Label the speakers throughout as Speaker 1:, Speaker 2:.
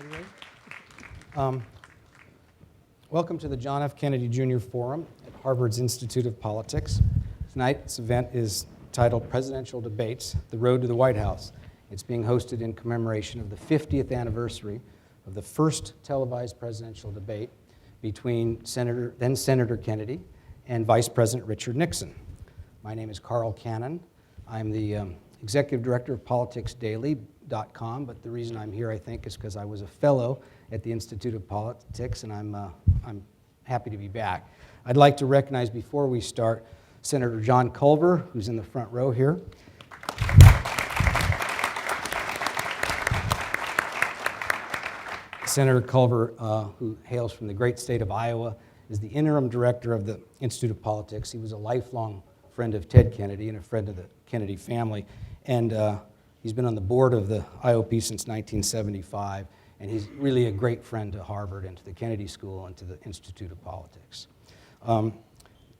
Speaker 1: Everybody ready? Welcome to the John F. Kennedy Jr. Forum at Harvard's Institute of Politics. Tonight's event is titled Presidential Debates, The Road to the White House. It's being hosted in commemoration of the 50th anniversary of the first televised presidential debate between then Senator Kennedy and Vice President Richard Nixon. My name is Carl Cannon. I'm the Executive Director of PoliticsDaily.com, but the reason I'm here, I think, is because I was a fellow at the Institute of Politics, and I'm happy to be back. I'd like to recognize, before we start, Senator John Culver, who's in the front row here. Senator Culver, who hails from the great state of Iowa, is the interim director of the Institute of Politics. He was a lifelong friend of Ted Kennedy and a friend of the Kennedy family, and he's been on the board of the IOP since 1975, and he's really a great friend to Harvard and to the Kennedy School and to the Institute of Politics.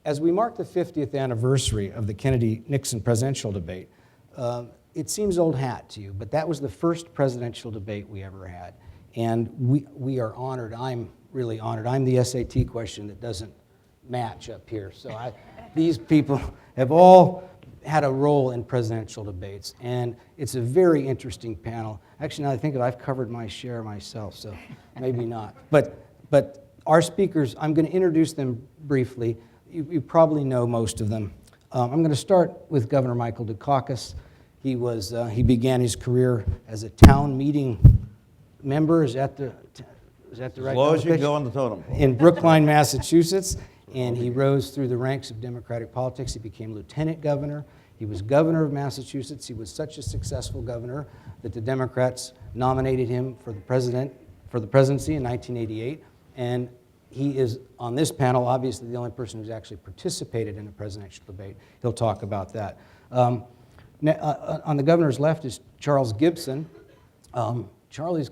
Speaker 1: As we mark the 50th anniversary of the Kennedy-Nixon presidential debate, it seems old hat to you, but that was the first presidential debate we ever had. And we are honored. I'm really honored. I'm the SAT question that doesn't match up here. So these people have all had a role in presidential debates, and it's a very interesting panel. Actually, now that I think of it, I've covered my share myself, so maybe not. But our speakers, I'm going to introduce them briefly. You probably know most of them. I'm going to start with Governor Michael Dukakis. He began his career as a town meeting member. Is that the right?
Speaker 2: As low as you go on the totem pole.
Speaker 1: In Brookline, Massachusetts, and he rose through the ranks of Democratic politics. He became lieutenant governor. He was governor of Massachusetts. He was such a successful governor that the Democrats nominated him for the presidency in 1988. And he is on this panel, obviously, the only person who's actually participated in a presidential debate. He'll talk about that. On the governor's left is Charles Gibson. Charlie's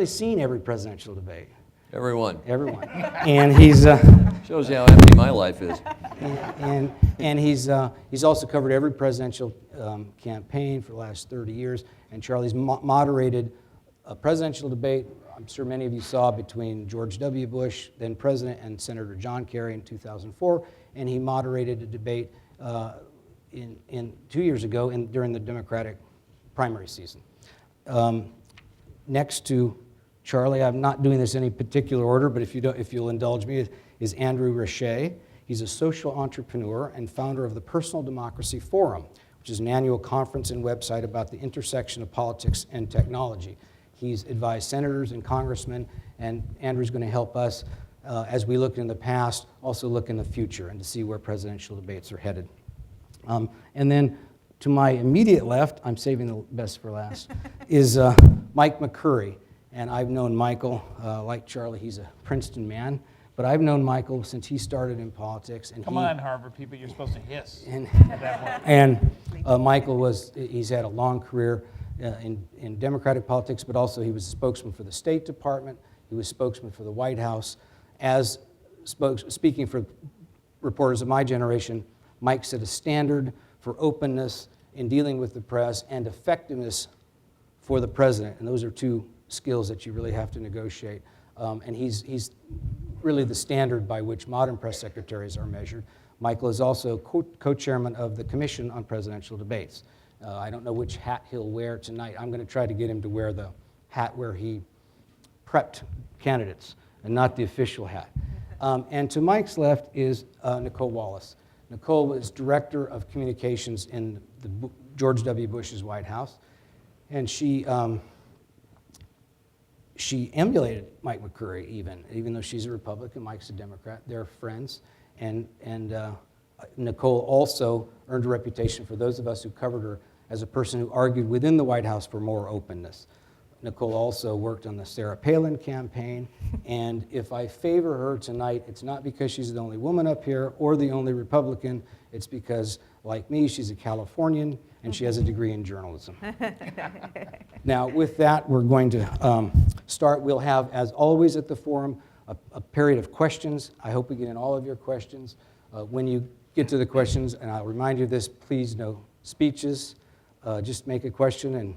Speaker 1: seen every presidential debate.
Speaker 3: Everyone.
Speaker 1: And he's
Speaker 3: shows you how empty my life is.
Speaker 1: and he's also covered every presidential campaign for the last 30 years. And Charlie's moderated a presidential debate, I'm sure many of you saw, between George W. Bush, then president, and Senator John Kerry in 2004. And he moderated a debate 2 years ago during the Democratic primary season. Next to Charlie, I'm not doing this in any particular order, but if you'll indulge me, is Andrew Richet. He's a social entrepreneur and founder of the Personal Democracy Forum, which is an annual conference and website about the intersection of politics and technology. He's advised senators and congressmen, and Andrew's going to help us as we look in the past, also look in the future and to see where presidential debates are headed. And then to my immediate left, I'm saving the best for last, is Mike Mccurry. And I've known Michael, like Charlie, he's a Princeton man, but I've known Michael since he started in politics. And
Speaker 4: Come on, Harvard people, you're supposed to hiss
Speaker 1: and,
Speaker 4: at that point.
Speaker 1: And Michael he's had a long career in Democratic politics, but also he was a spokesman for the State Department. He was spokesman for the White House. Speaking for reporters of my generation, Mike set a standard for openness in dealing with the press and effectiveness for the president. And those are two skills that you really have to negotiate. And he's really the standard by which modern press secretaries are measured. Michael is also co-chairman of the Commission on Presidential Debates. I don't know which hat he'll wear tonight. I'm going to try to get him to wear the hat where he prepped candidates and not the official hat. And to Mike's left is Nicole Wallace. Nicole was director of communications in George W. Bush's White House, and she emulated Mike Mccurry even though she's a Republican, Mike's a Democrat. They're friends, and Nicole also earned a reputation for those of us who covered her as a person who argued within the White House for more openness. Nicole also worked on the Sarah Palin campaign, and if I favor her tonight, it's not because she's the only woman up here or the only Republican, it's because, like me, she's a Californian and she has a degree in journalism. Now, with that, we're going to start. We'll have, as always at the forum, a period of questions. I hope we get in all of your questions. When you get to the questions, and I'll remind you of this, please no speeches. Just make a question and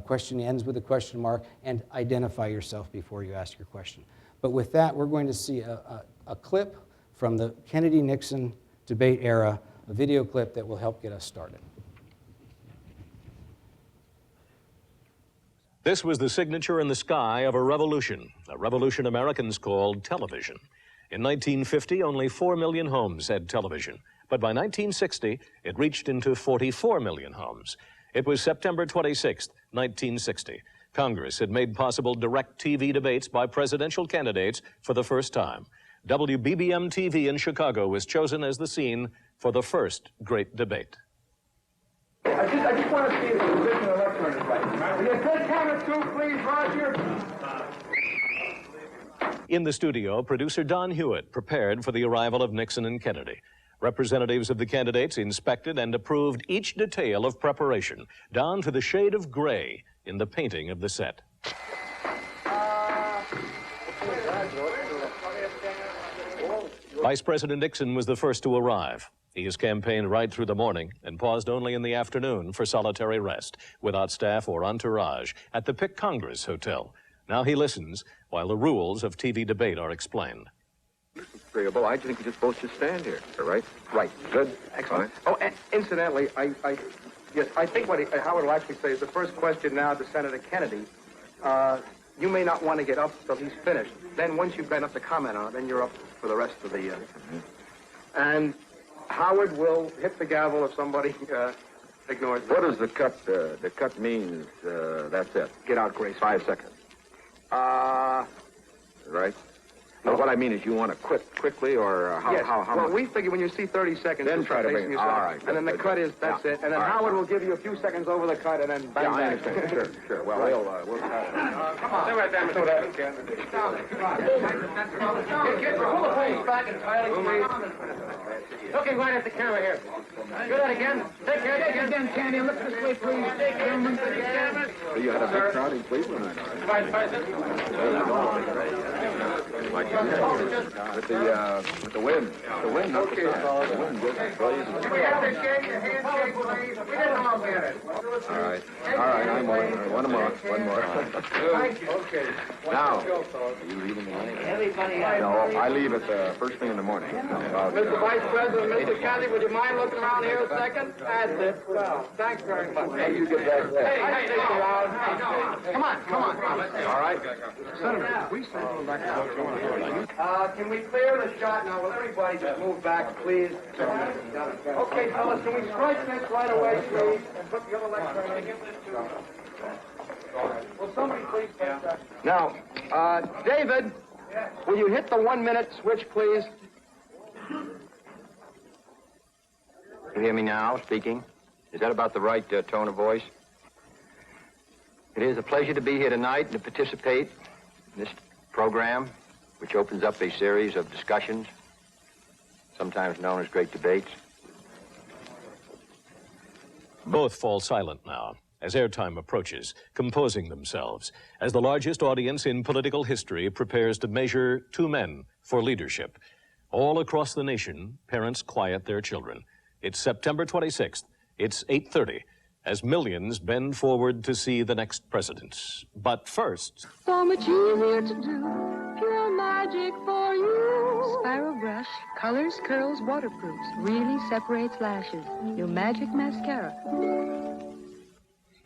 Speaker 1: Question ends with a question mark, and identify yourself before you ask your question. But with that, we're going to see a clip from the Kennedy-Nixon debate era, a video clip that will help get us started.
Speaker 5: This was the signature in the sky of a revolution Americans called television. In 1950, only 4 million homes had television, but by 1960, it reached into 44 million homes. It was September 26, 1960. Congress had made possible direct TV debates by presidential candidates for the first time. WBBM TV in Chicago was chosen as the scene for the first great debate.
Speaker 6: I just want to see if the position of the lectern is right. Will you take camera 2, please, Roger?
Speaker 5: In the studio, producer Don Hewitt prepared for the arrival of Nixon and Kennedy. Representatives of the candidates inspected and approved each detail of preparation, down to the shade of gray in the painting of the set. Vice President Nixon was the first to arrive. He has campaigned right through the morning and paused only in the afternoon for solitary rest, without staff or entourage, at the Pick Congress Hotel. Now he listens while the rules of TV debate are explained.
Speaker 7: Agreeable. I think we just both should stand here. All right? Right. Good.
Speaker 6: Excellent. Oh, and incidentally, yes, I think what Howard will actually say is the first question now to Senator Kennedy. You may not want to get up till he's finished. Then once you've got enough to comment on it, then you're up for the rest of the... And Howard will hit the gavel if somebody ignores it.
Speaker 7: What does the cut? The cut means that's it.
Speaker 6: Get out, Grace.
Speaker 7: 5 seconds. Right? No, what I mean is you want to quit quickly, or how?
Speaker 6: Yes.
Speaker 7: How
Speaker 6: well,
Speaker 7: much?
Speaker 6: we figure when you see 30 seconds,
Speaker 7: Then try to bring it. All right.
Speaker 6: And then the cut is, that's it. And then Howard will give you a few seconds over the cut, and then bang,
Speaker 7: Yeah, I
Speaker 6: bang.
Speaker 7: understand. Sure. Well, we'll
Speaker 6: Come on. Stay right there, Mr. Davis. Pull the phones back entirely, please. Looking right at the camera here. Do that again. Take care. Take it again, Candy. Look this way, please. Take care.
Speaker 7: You had a big crowd in Cleveland.
Speaker 6: Vice President.
Speaker 7: With the wind. The wind, not the sun. The wind just blazing.
Speaker 6: Can we have the handshake, please? We didn't all get it.
Speaker 7: All right, I'm one more.
Speaker 6: Thank you. Okay.
Speaker 7: Now, are you leaving tonight? No, I leave at the first thing in the morning.
Speaker 6: Mr. Vice President, Mr. Kennedy, would you mind looking around here a second? That's it. Well, thanks very much.
Speaker 7: Hey, you get back there.
Speaker 6: Hey, stick around. Come on.
Speaker 7: All right.
Speaker 6: Senator, we can we clear the shot now? Will everybody just move back, please? Okay, fellas, can we strike this right away, please? And put the other lectern in? Will somebody please take that? Now, David, will you hit the 1-minute switch, please?
Speaker 7: You hear me now, speaking? Is that about the right tone of voice? It is a pleasure to be here tonight and to participate in this program, which opens up a series of discussions, sometimes known as great debates.
Speaker 5: Both fall silent now as airtime approaches, composing themselves, as the largest audience in political history prepares to measure two men for leadership. All across the nation, parents quiet their children. It's September 26th. It's 8:30. As millions bend forward to see the next presidents. But first...
Speaker 8: So much easier to do, pure magic for you. Spiral brush, colors, curls, waterproofs, really separates lashes. Your magic mascara.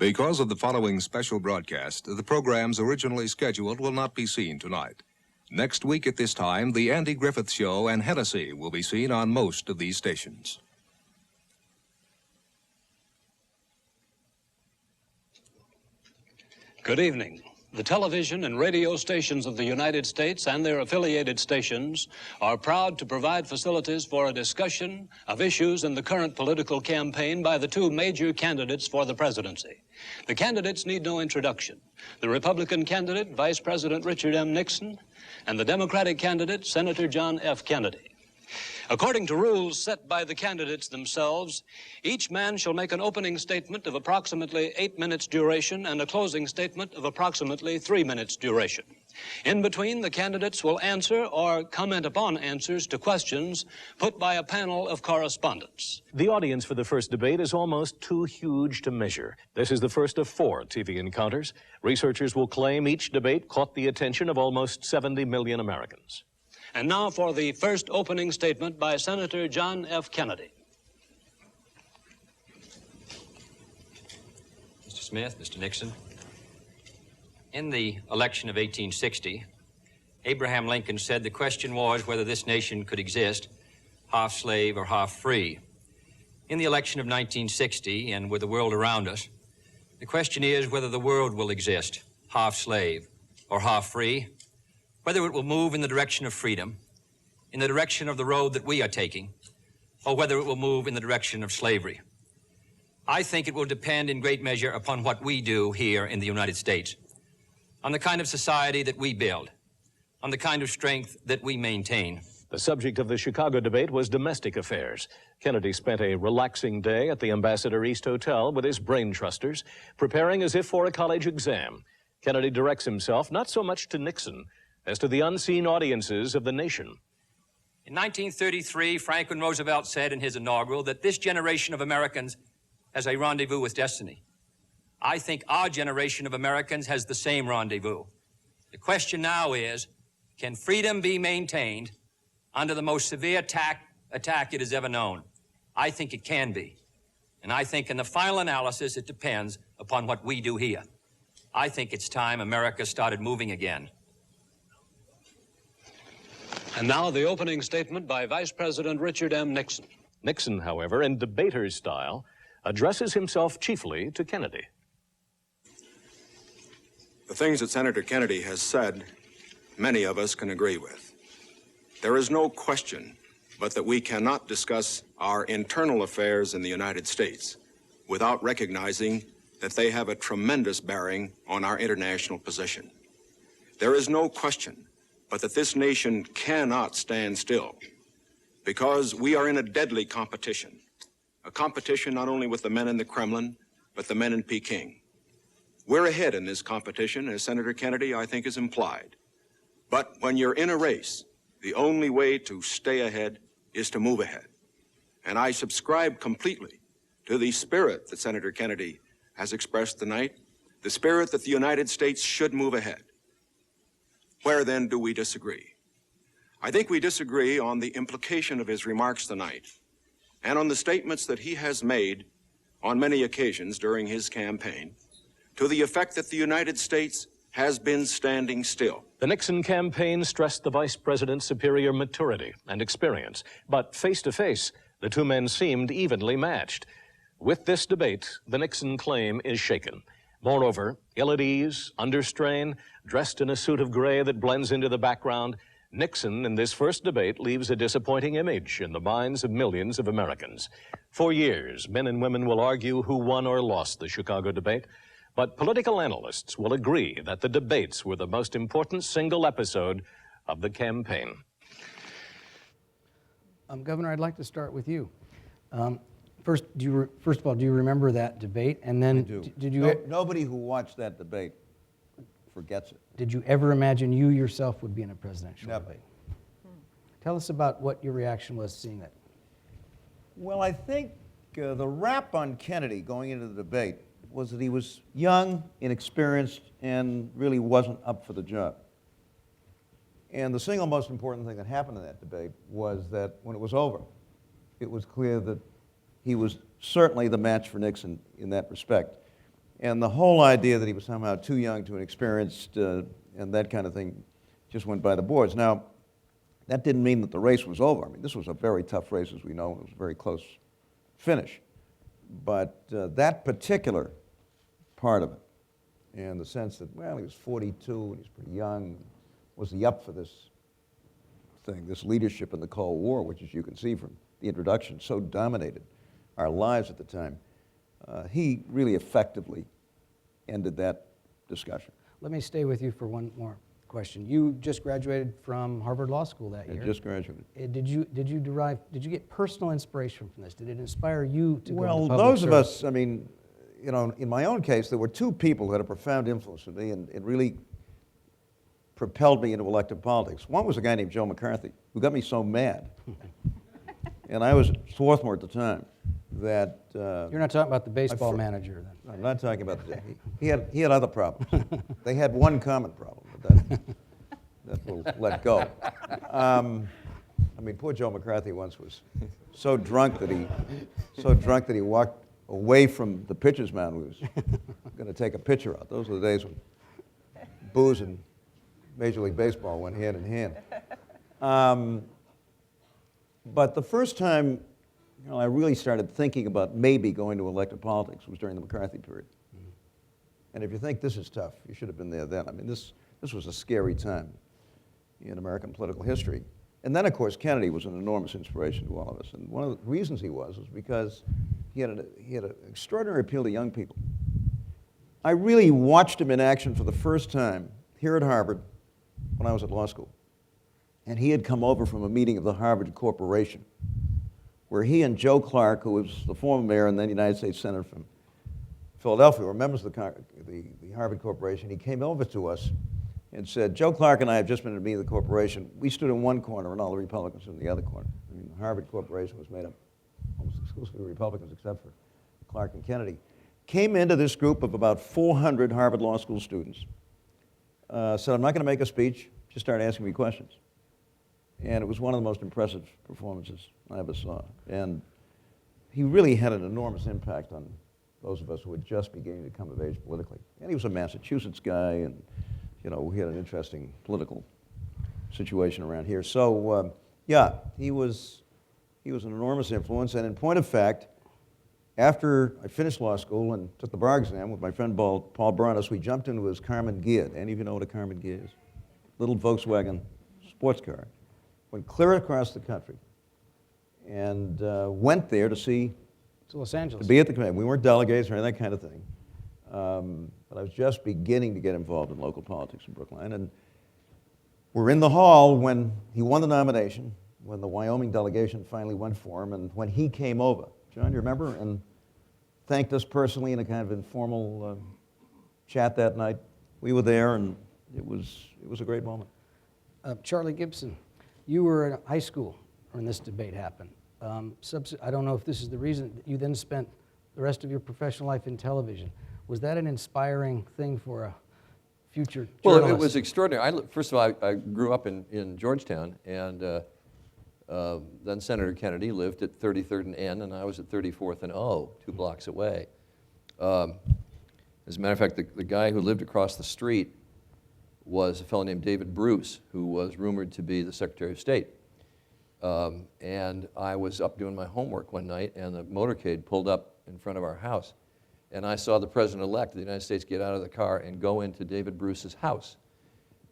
Speaker 9: Because of the following special broadcast, the programs originally scheduled will not be seen tonight. Next week at this time, The Andy Griffith Show and Hennessy will be seen on most of these stations.
Speaker 10: Good evening. The television and radio stations of the United States and their affiliated stations are proud to provide facilities for a discussion of issues in the current political campaign by the two major candidates for the presidency. The candidates need no introduction. The Republican candidate, Vice President Richard M. Nixon, and the Democratic candidate, Senator John F. Kennedy. According to rules set by the candidates themselves, each man shall make an opening statement of approximately 8 minutes duration and a closing statement of approximately 3 minutes duration. In between, the candidates will answer or comment upon answers to questions put by a panel of correspondents.
Speaker 5: The audience for the first debate is almost too huge to measure. This is the first of 4 TV encounters. Researchers will claim each debate caught the attention of almost 70 million Americans.
Speaker 10: And now for the first opening statement by Senator John F. Kennedy.
Speaker 11: Mr. Smith, Mr. Nixon, in the election of 1860, Abraham Lincoln said the question was whether this nation could exist half slave or half free. In the election of 1960, and with the world around us, the question is whether the world will exist half slave or half free, whether it will move in the direction of freedom, in the direction of the road that we are taking, or whether it will move in the direction of slavery. I think it will depend in great measure upon what we do here in the United States, on the kind of society that we build, on the kind of strength that we maintain.
Speaker 5: The subject of the Chicago debate was domestic affairs. Kennedy spent a relaxing day at the Ambassador East Hotel with his brain trusters, preparing as if for a college exam. Kennedy directs himself not so much to Nixon as to the unseen audiences of the nation.
Speaker 11: In 1933, Franklin Roosevelt said in his inaugural that this generation of Americans has a rendezvous with destiny. I think our generation of Americans has the same rendezvous. The question now is, can freedom be maintained under the most severe attack it has ever known? I think it can be. And I think in the final analysis, it depends upon what we do here. I think it's time America started moving again.
Speaker 10: And now the opening statement by Vice President Richard M. Nixon.
Speaker 5: Nixon, however, in debater's style, addresses himself chiefly to Kennedy.
Speaker 12: The things that Senator Kennedy has said, many of us can agree with. There is no question but that we cannot discuss our internal affairs in the United States without recognizing that they have a tremendous bearing on our international position. There is no question but that this nation cannot stand still because we are in a deadly competition, a competition not only with the men in the Kremlin, but the men in Peking. We're ahead in this competition, as Senator Kennedy, I think, has implied. But when you're in a race, the only way to stay ahead is to move ahead. And I subscribe completely to the spirit that Senator Kennedy has expressed tonight, the spirit that the United States should move ahead. Where then do we disagree? I think we disagree on the implication of his remarks tonight and on the statements that he has made on many occasions during his campaign to the effect that the United States has been standing still.
Speaker 5: The Nixon campaign stressed the vice president's superior maturity and experience, but face to face, the two men seemed evenly matched. With this debate, the Nixon claim is shaken. Moreover, ill at ease, under strain, dressed in a suit of gray that blends into the background, Nixon, in this first debate, leaves a disappointing image in the minds of millions of Americans. For years, men and women will argue who won or lost the Chicago debate, but political analysts will agree that the debates were the most important single episode of the campaign.
Speaker 1: Governor, I'd like to start with you. First of all, do you remember that debate? And then,
Speaker 2: I do.
Speaker 1: Did you?
Speaker 2: Nobody who watched that debate forgets it.
Speaker 1: Did you ever imagine you yourself would be in a presidential
Speaker 2: Never.
Speaker 1: debate? Tell us about what your reaction was seeing that.
Speaker 2: Well, I think the rap on Kennedy going into the debate was that he was young, inexperienced, and really wasn't up for the job. And the single most important thing that happened in that debate was that when it was over, it was clear that he was certainly the match for Nixon in that respect. And the whole idea that he was somehow too young, too inexperienced, and that kind of thing just went by the boards. Now, that didn't mean that the race was over. I mean, this was a very tough race, as we know. It was a very close finish. But that particular part of it, and the sense that, well, he was 42 and he's pretty young, was he up for this thing, this leadership in the Cold War, which, as you can see from the introduction, so dominated our lives at the time. He really effectively ended that discussion.
Speaker 1: Let me stay with you for one more question. You just graduated from Harvard Law School that year.
Speaker 2: I just graduated.
Speaker 1: Did you get personal inspiration from this? Did it inspire you to go
Speaker 2: Well,
Speaker 1: into public
Speaker 2: those of
Speaker 1: service?
Speaker 2: us, I mean, you know, in my own case, there were two people who had a profound influence on me and really propelled me into elective politics. One was a guy named Joe McCarthy, who got me so mad. And I was at Swarthmore at the time that...
Speaker 1: You're not talking about the baseball manager, then?
Speaker 2: I'm not talking about the... He had other problems. They had one common problem, but that we'll let go. I mean, poor Joe McCarthy once was so drunk that he walked away from the pitcher's mound. He was going to take a pitcher out. Those were the days when booze and Major League Baseball went hand in hand. But the first time I really started thinking about maybe going to elected politics was during the McCarthy period. And if you think this is tough, you should have been there then. I mean, this was a scary time in American political history. And then, of course, Kennedy was an enormous inspiration to all of us. And one of the reasons he was because he had an extraordinary appeal to young people. I really watched him in action for the first time here at Harvard when I was at law school. And he had come over from a meeting of the Harvard Corporation, where he and Joe Clark, who was the former mayor and then United States Senator from Philadelphia, were members of the Harvard Corporation. He came over to us and said, Joe Clark and I have just been at a meeting of the corporation. We stood in one corner and all the Republicans in the other corner. I mean, the Harvard Corporation was made up almost exclusively of Republicans except for Clark and Kennedy. Came into this group of about 400 Harvard Law School students, said, I'm not going to make a speech, just started asking me questions. And it was one of the most impressive performances I ever saw. And he really had an enormous impact on those of us who were just beginning to come of age politically. And he was a Massachusetts guy, and we had an interesting political situation around here. So, yeah, he was an enormous influence. And in point of fact, after I finished law school and took the bar exam with my friend Paul Bronis, we jumped into his Carmen Ghia. Any of you know what a Carmen Ghia is? Little Volkswagen sports car. Went clear across the country and went there to see,
Speaker 1: to Los Angeles,
Speaker 2: to be at the committee. We weren't delegates or any that kind of thing. But I was just beginning to get involved in local politics in Brookline. And we're in the hall when he won the nomination, when the Wyoming delegation finally went for him, and when he came over. John, you remember? And thanked us personally in a kind of informal chat that night. We were there, and it was a great moment.
Speaker 1: Charlie Gibson, you were in high school when this debate happened. I don't know if this is the reason that you then spent the rest of your professional life in television. Was that an inspiring thing for a future journalist?
Speaker 3: Well, it was extraordinary. First of all, I grew up in Georgetown, and then Senator Kennedy lived at 33rd and N, and I was at 34th and O, 2 blocks away. As a matter of fact, the guy who lived across the street was a fellow named David Bruce, who was rumored to be the Secretary of State. And I was up doing my homework one night, and the motorcade pulled up in front of our house. And I saw the President-elect of the United States get out of the car and go into David Bruce's house.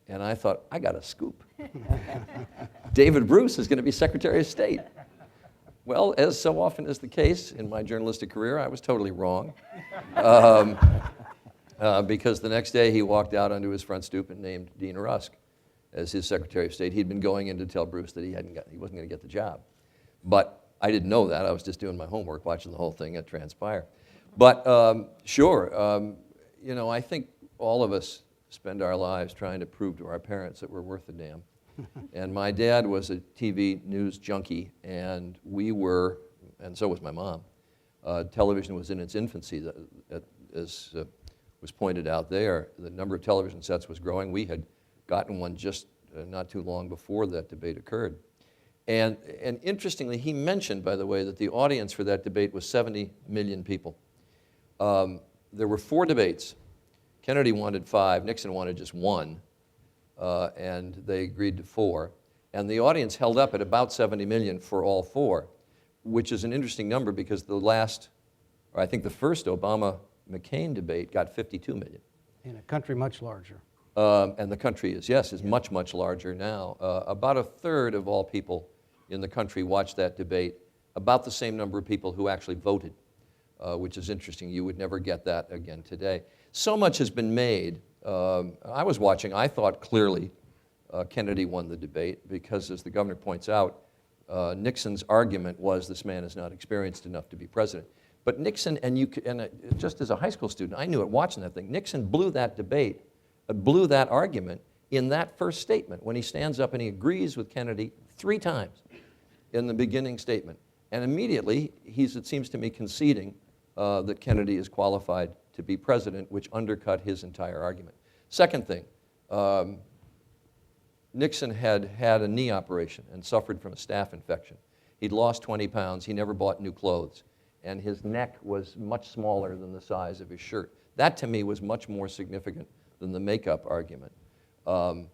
Speaker 3: And I thought, I got a scoop. David Bruce is going to be Secretary of State. Well, as so often is the case in my journalistic career, I was totally wrong. Because the next day he walked out onto his front stoop and named Dean Rusk as his Secretary of State. He'd been going in to tell Bruce that he wasn't going to get the job. But I didn't know that. I was just doing my homework, watching the whole thing transpire. But sure, I think all of us spend our lives trying to prove to our parents that we're worth a damn. And my dad was a TV news junkie, and we were, and so was my mom. Television was in its infancy, as was pointed out there. The number of television sets was growing. We had gotten one just not too long before that debate occurred. And interestingly, he mentioned, by the way, that the audience for that debate was 70 million people. There were 4 debates. Kennedy wanted 5, Nixon wanted just 1, and they agreed to 4. And the audience held up at about 70 million for all 4, which is an interesting number because I think the first Obama-McCain debate got 52 million.
Speaker 1: In a country much larger.
Speaker 3: And the country is much, much larger now. About a third of all people in the country watched that debate, about the same number of people who actually voted, which is interesting. You would never get that again today. So much has been made. I was watching, I thought clearly Kennedy won the debate because, as the governor points out, Nixon's argument was this man is not experienced enough to be president. But Nixon, and just as a high school student, I knew it watching that thing, Nixon blew that debate, blew that argument in that first statement, when he stands up and he agrees with Kennedy 3 times in the beginning statement. And immediately, he's, it seems to me, conceding that Kennedy is qualified to be president, which undercut his entire argument. Second thing, Nixon had had a knee operation and suffered from a staph infection. He'd lost 20 pounds. He never bought new clothes. And his neck was much smaller than the size of his shirt. That, to me, was much more significant than the makeup argument. The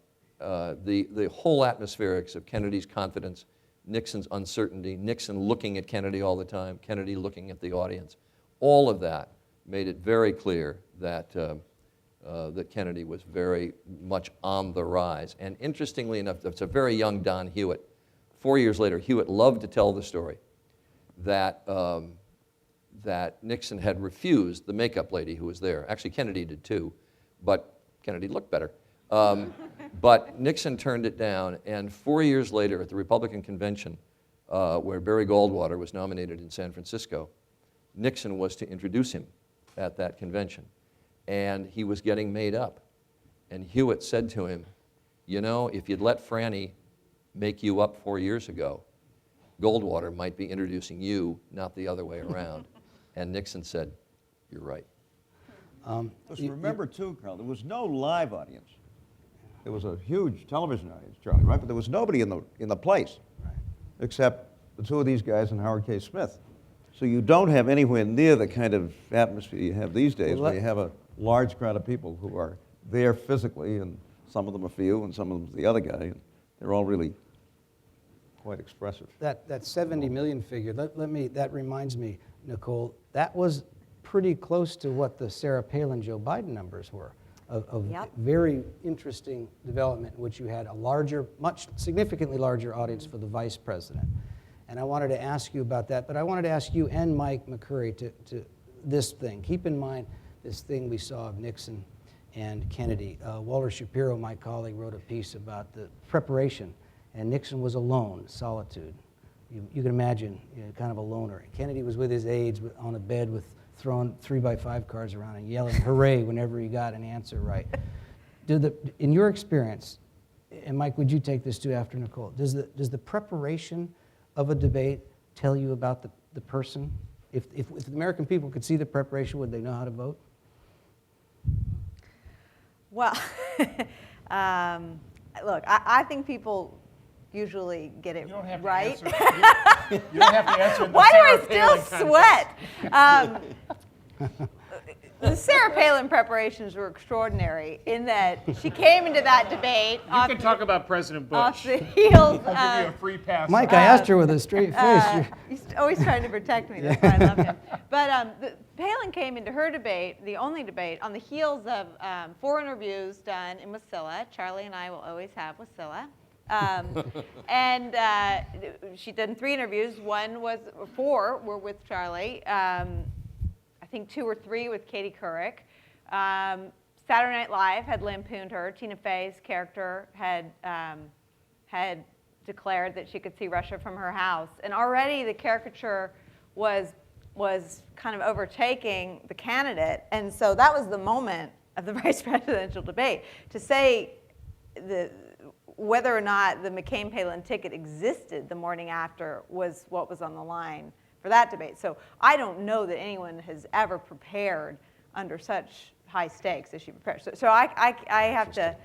Speaker 3: whole atmospherics of Kennedy's confidence, Nixon's uncertainty, Nixon looking at Kennedy all the time, Kennedy looking at the audience, all of that made it very clear that, that Kennedy was very much on the rise. And interestingly enough, it's a very young Don Hewitt. 4 years later, Hewitt loved to tell the story that, that Nixon had refused the makeup lady who was there. Actually, Kennedy did too, but Kennedy looked better. But Nixon turned it down, and 4 years later at the Republican convention, where Barry Goldwater was nominated in San Francisco, Nixon was to introduce him at that convention. And he was getting made up. And Hewitt said to him, you know, if you'd let Franny make you up 4 years ago, Goldwater might be introducing you, not the other way around. And Nixon said, you're right.
Speaker 2: Remember too, Carl, there was no live audience. There was a huge television audience, Charlie, right? But there was nobody in the place, except the 2 of these guys and Howard K. Smith. So you don't have anywhere near the kind of atmosphere you have these days, where you have a large crowd of people who are there physically, and some of them are for you, and some of them are the other guy. And they're all really quite expressive.
Speaker 1: That 70 million figure, that reminds me, Nicole, that was pretty close to what the Sarah Palin, Joe Biden numbers were. Of very interesting development in which you had a larger, significantly larger audience for the vice president. And I wanted to ask you about that, but I wanted to ask you and Mike Mccurry to this thing. Keep in mind this thing we saw of Nixon and Kennedy. Walter Shapiro, my colleague, wrote a piece about the preparation, and Nixon was alone, solitude. You can imagine, kind of a loner. Kennedy was with his aides on a bed with throwing 3x5 cards around and yelling hooray whenever he got an answer right. In your experience, and Mike, would you take this too after Nicole, does the preparation of a debate tell you about the person? If the American people could see the preparation, would they know how to vote?
Speaker 13: Well, look, I think people usually get it right.
Speaker 4: You don't have to answer.
Speaker 13: Why do I still sweat? The Sarah Palin preparations were extraordinary in that she came into that debate.
Speaker 4: You can talk about President Bush.
Speaker 13: Off the heels.
Speaker 4: I'll give you a free pass.
Speaker 1: Mike, I asked her with a straight face.
Speaker 13: He's always trying to protect me. That's why I love him. But Palin came into her debate, the only debate, on the heels of 4 interviews done in Wasilla. Charlie and I will always have Wasilla. And she did 3 interviews. 4 were with Charlie. I think 2 or 3 with Katie Couric. Saturday Night Live had lampooned her. Tina Fey's character had declared that she could see Russia from her house. And already the caricature was kind of overtaking the candidate. And so that was the moment of the vice presidential debate. To say whether or not the McCain-Palin ticket existed the morning after was what was on the line for that debate. So I don't know that anyone has ever prepared under such high stakes as she prepared. So I have to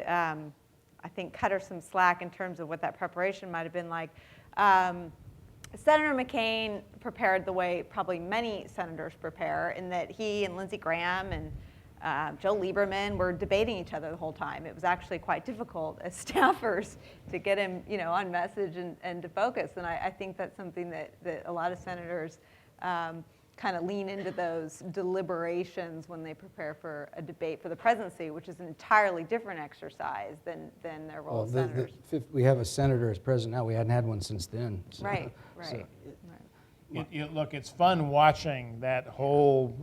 Speaker 13: I think cut her some slack in terms of what that preparation might have been like. Senator McCain prepared the way probably many senators prepare, in that he and Lindsey Graham and Joe Lieberman were debating each other the whole time. It was actually quite difficult as staffers to get him, on message and to focus. And I think that's something that a lot of senators kind of lean into, those deliberations when they prepare for a debate for the presidency, which is an entirely different exercise than their role as senators.
Speaker 1: We have a senator as president now. We hadn't had one since then. So,
Speaker 13: right.
Speaker 4: Look, it's fun watching that whole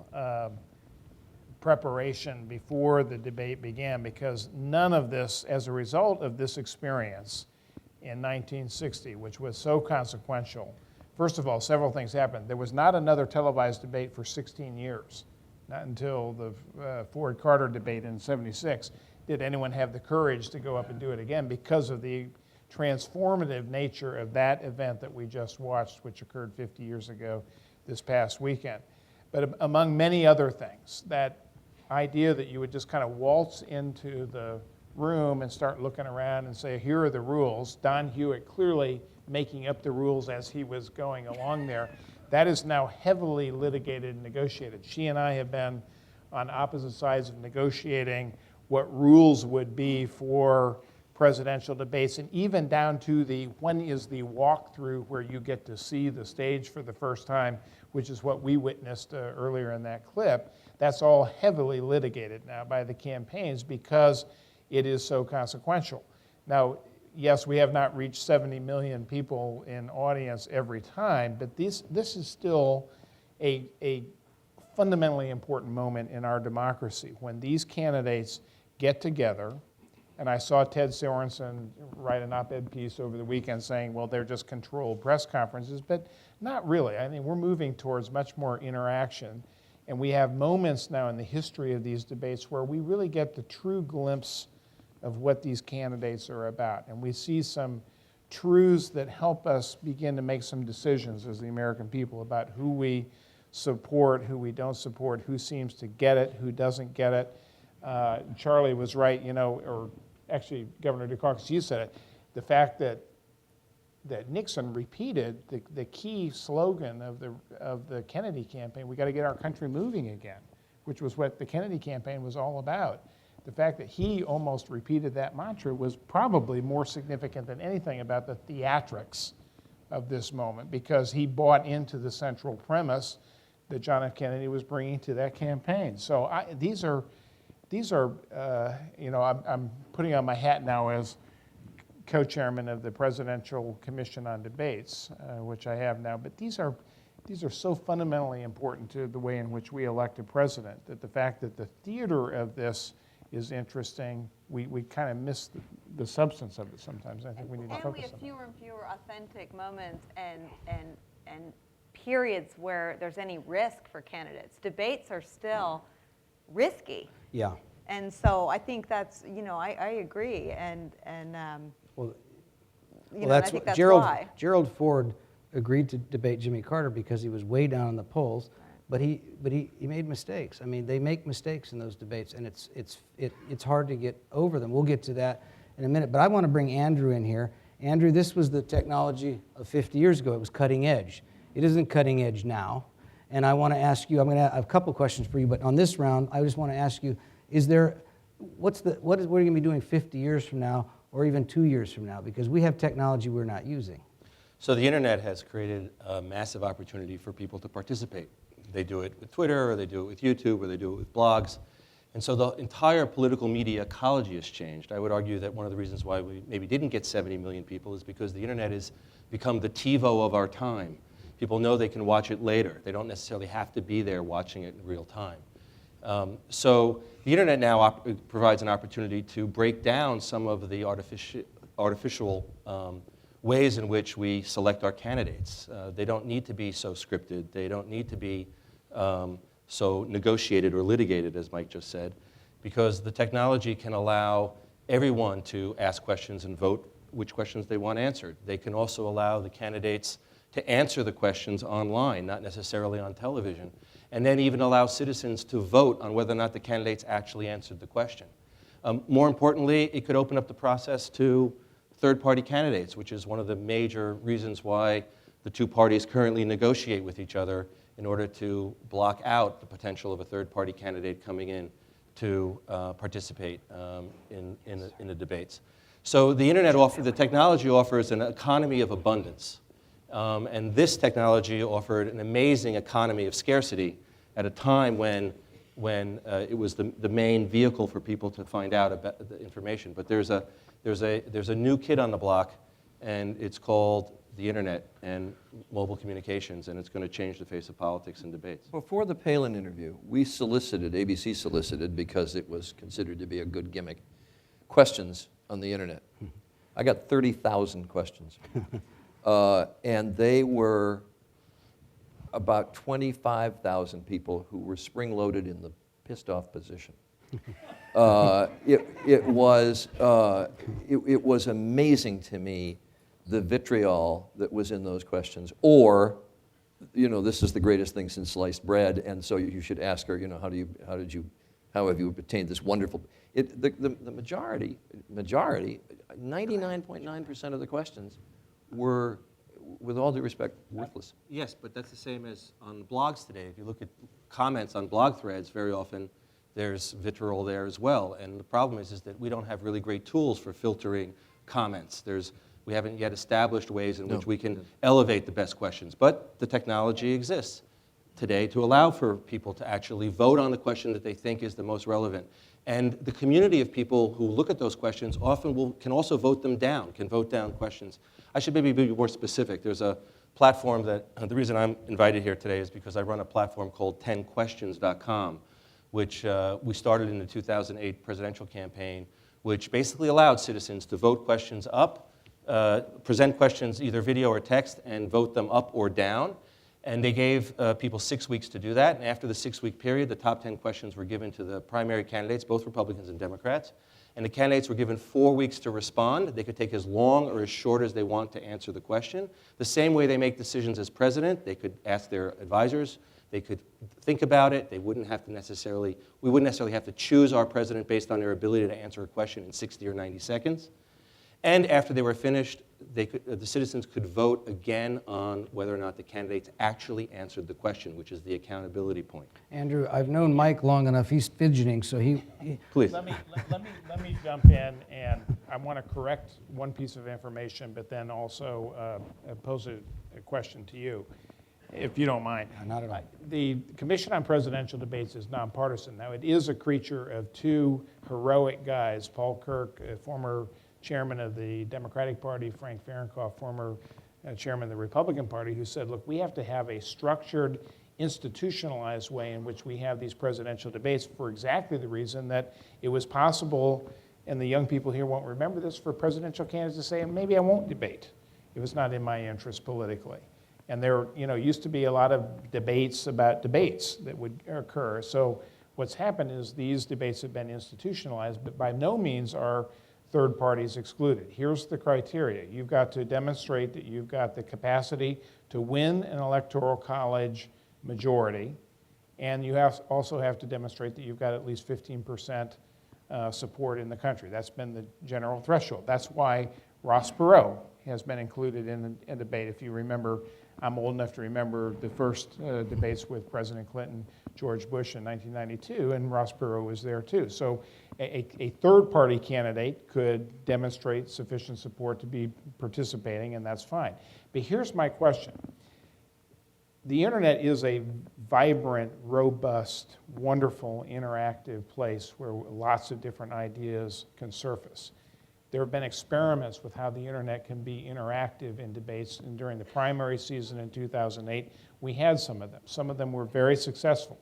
Speaker 4: preparation before the debate began, because none of this, as a result of this experience in 1960, which was so consequential, first of all, several things happened. There was not another televised debate for 16 years, not until the Ford-Carter debate in '76. did anyone have the courage to go up and do it again because of the transformative nature of that event that we just watched, which occurred 50 years ago this past weekend. But among many other things, that idea that you would just kind of waltz into the room and start looking around and say, here are the rules, Don Hewitt clearly making up the rules as he was going along there, that is now heavily litigated and negotiated. She and I have been on opposite sides of negotiating what rules would be for presidential debates, and even down to the when is the walkthrough where you get to see the stage for the first time, which is what we witnessed earlier in that clip. That's all heavily litigated now by the campaigns because it is so consequential. Now, yes, we have not reached 70 million people in audience every time, but this is still a fundamentally important moment in our democracy when these candidates get together. And I saw Ted Sorensen write an op-ed piece over the weekend saying, well, they're just controlled press conferences, but not really. I mean, we're moving towards much more interaction. And we have moments now in the history of these debates where we really get the true glimpse of what these candidates are about. And we see some truths that help us begin to make some decisions as the American people about who we support, who we don't support, who seems to get it, who doesn't get it. Charlie was right, or actually Governor Dukakis, you said it, the fact that Nixon repeated the key slogan of the Kennedy campaign, we got to get our country moving again, which was what the Kennedy campaign was all about. The fact that he almost repeated that mantra was probably more significant than anything about the theatrics of this moment, because he bought into the central premise that John F. Kennedy was bringing to that campaign. So these are, I'm putting on my hat now as co-chairman of the Presidential Commission on Debates, which I have now. But these are so fundamentally important to the way in which we elect a president, that the fact that the theater of this is interesting, we kind of miss the substance of it sometimes. I think we need to focus on it.
Speaker 13: And we have fewer and fewer authentic moments and periods where there's any risk for candidates. Debates are still risky.
Speaker 1: Yeah.
Speaker 13: And so I think that's, I agree. And
Speaker 1: that's
Speaker 13: I think
Speaker 1: what
Speaker 13: that's
Speaker 1: Gerald
Speaker 13: why.
Speaker 1: Ford agreed to debate Jimmy Carter because he was way down in the polls, but he made mistakes. I mean, they make mistakes in those debates, and it's hard to get over them. We'll get to that in a minute, but I want to bring Andrew in here. Andrew, this was the technology of 50 years ago. It was cutting edge. It isn't cutting edge now. And I want to ask you, I'm going to have a couple questions for you, but on this round, I just want to ask you, what are you going to be doing 50 years from now or even 2 years from now? Because we have technology we're not using.
Speaker 14: So the internet has created a massive opportunity for people to participate. They do it with Twitter, or they do it with YouTube, or they do it with blogs. And so the entire political media ecology has changed. I would argue that one of the reasons why we maybe didn't get 70 million people is because the internet has become the TiVo of our time. People know they can watch it later. They don't necessarily have to be there watching it in real time. So the internet now provides an opportunity to break down some of the artificial ways in which we select our candidates. They don't need to be so scripted. They don't need to be so negotiated or litigated, as Mike just said, because the technology can allow everyone to ask questions and vote which questions they want answered. They can also allow the candidates to answer the questions online, not necessarily on television, and then even allow citizens to vote on whether or not the candidates actually answered the question. More importantly, it could open up the process to third-party candidates, which is one of the major reasons why the two parties currently negotiate with each other in order to block out the potential of a third-party candidate coming in to participate in the debates. So the technology offers an economy of abundance. And this technology offered an amazing economy of scarcity at a time when it was the main vehicle for people to find out about the information. But there's a new kid on the block, and it's called the internet and mobile communications, and it's going to change the face of politics and debates.
Speaker 3: Before the Palin interview, ABC solicited, because it was considered to be a good gimmick, questions on the internet. I got 30,000 questions. And they were about 25,000 people who were spring-loaded in the pissed-off position. It was amazing to me, the vitriol that was in those questions. Or, this is the greatest thing since sliced bread, and so you should ask her, how have you obtained this wonderful? The majority, 99.9% of the questions were, with all due respect, worthless.
Speaker 14: Yes, but that's the same as on blogs today. If you look at comments on blog threads, very often there's vitriol there as well. And the problem is that we don't have really great tools for filtering comments. We haven't yet established ways in which we can elevate the best questions. But the technology exists today to allow for people to actually vote on the question that they think is the most relevant. And the community of people who look at those questions often can also vote them down, can vote down questions. I should maybe be more specific. There's a platform that, the reason I'm invited here today is because I run a platform called 10questions.com, which we started in the 2008 presidential campaign, which basically allowed citizens to vote questions up, present questions either video or text, and vote them up or down. And they gave people 6 weeks to do that. And after the 6-week period, the top 10 questions were given to the primary candidates, both Republicans and Democrats. And the candidates were given 4 weeks to respond. They could take as long or as short as they want to answer the question. The same way they make decisions as president, they could ask their advisors. They could think about it. We wouldn't necessarily have to choose our president based on their ability to answer a question in 60 or 90 seconds. And after they were finished, the citizens could vote again on whether or not the candidates actually answered the question, which is the accountability point.
Speaker 1: Andrew, I've known Mike long enough. He's fidgeting, so he
Speaker 14: Please.
Speaker 4: Let me jump in, and I want to correct one piece of information, but then also pose a question to you, if you don't mind.
Speaker 1: Not at all.
Speaker 4: The Commission on Presidential Debates is nonpartisan. Now, it is a creature of two heroic guys, Paul Kirk, former chairman of the Democratic Party, Frank Fahrenkopf, former chairman of the Republican Party, who said, look, we have to have a structured, institutionalized way in which we have these presidential debates for exactly the reason that it was possible, and the young people here won't remember this, for presidential candidates to say, maybe I won't debate if it's not in my interest politically. And there used to be a lot of debates about debates that would occur. So what's happened is these debates have been institutionalized, but by no means are third parties excluded. Here's the criteria. You've got to demonstrate that you've got the capacity to win an electoral college majority, and you also have to demonstrate that you've got at least 15% support in the country. That's been the general threshold. That's why Ross Perot has been included in a debate. If you remember, I'm old enough to remember the first debates with President Clinton, George Bush in 1992, and Ross Perot was there too. So a third-party candidate could demonstrate sufficient support to be participating, and that's fine. But here's my question. The internet is a vibrant, robust, wonderful, interactive place where lots of different ideas can surface. There have been experiments with how the internet can be interactive in debates, and during the primary season in 2008, we had some of them. Some of them were very successful,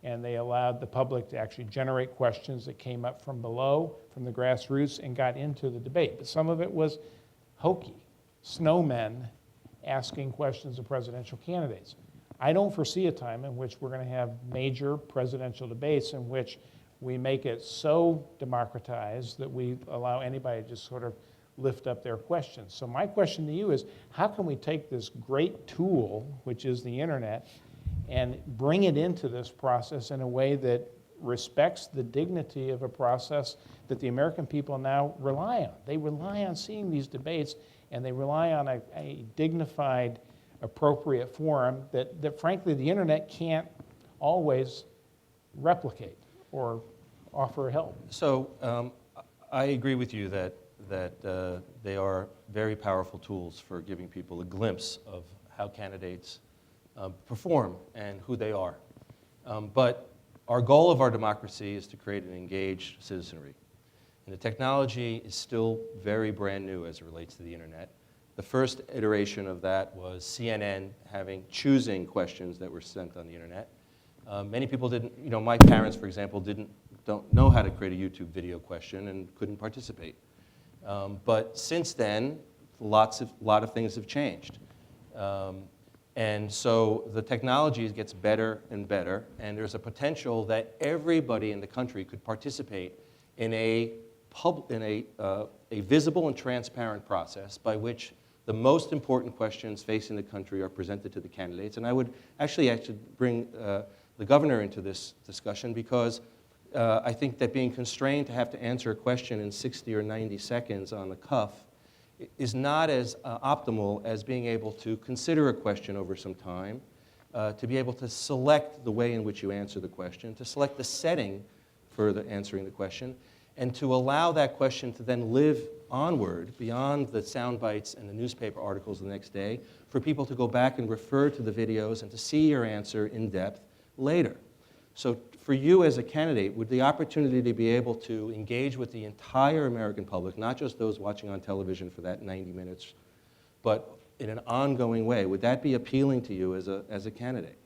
Speaker 4: and they allowed the public to actually generate questions that came up from below, from the grassroots, and got into the debate. But some of it was hokey, snowmen asking questions of presidential candidates. I don't foresee a time in which we're going to have major presidential debates in which we make it so democratized that we allow anybody to just sort of lift up their questions. So my question to you is, how can we take this great tool, which is the internet, and bring it into this process in a way that respects the dignity of a process that the American people now rely on? They rely on seeing these debates, and they rely on a dignified, appropriate forum that frankly the internet can't always replicate or offer help.
Speaker 14: So I agree with you that they are very powerful tools for giving people a glimpse of how candidates perform and who they are. But our goal of our democracy is to create an engaged citizenry. And the technology is still very brand new as it relates to the internet. The first iteration of that was CNN choosing questions that were sent on the internet. Many people didn't, my parents, for example, don't know how to create a YouTube video question and couldn't participate. But since then, a lot of things have changed. And so the technology gets better and better, and there's a potential that everybody in the country could participate in a visible and transparent process by which the most important questions facing the country are presented to the candidates. And I would actually bring the governor into this discussion, because I think that being constrained to have to answer a question in 60 or 90 seconds on the cuff is not as optimal as being able to consider a question over some time, to be able to select the way in which you answer the question, to select the setting for answering the question, and to allow that question to then live onward beyond the sound bites and the newspaper articles the next day, for people to go back and refer to the videos and to see your answer in depth later. So for you as a candidate, would the opportunity to be able to engage with the entire American public, not just those watching on television for that 90 minutes, but in an ongoing way, would that be appealing to you as a candidate?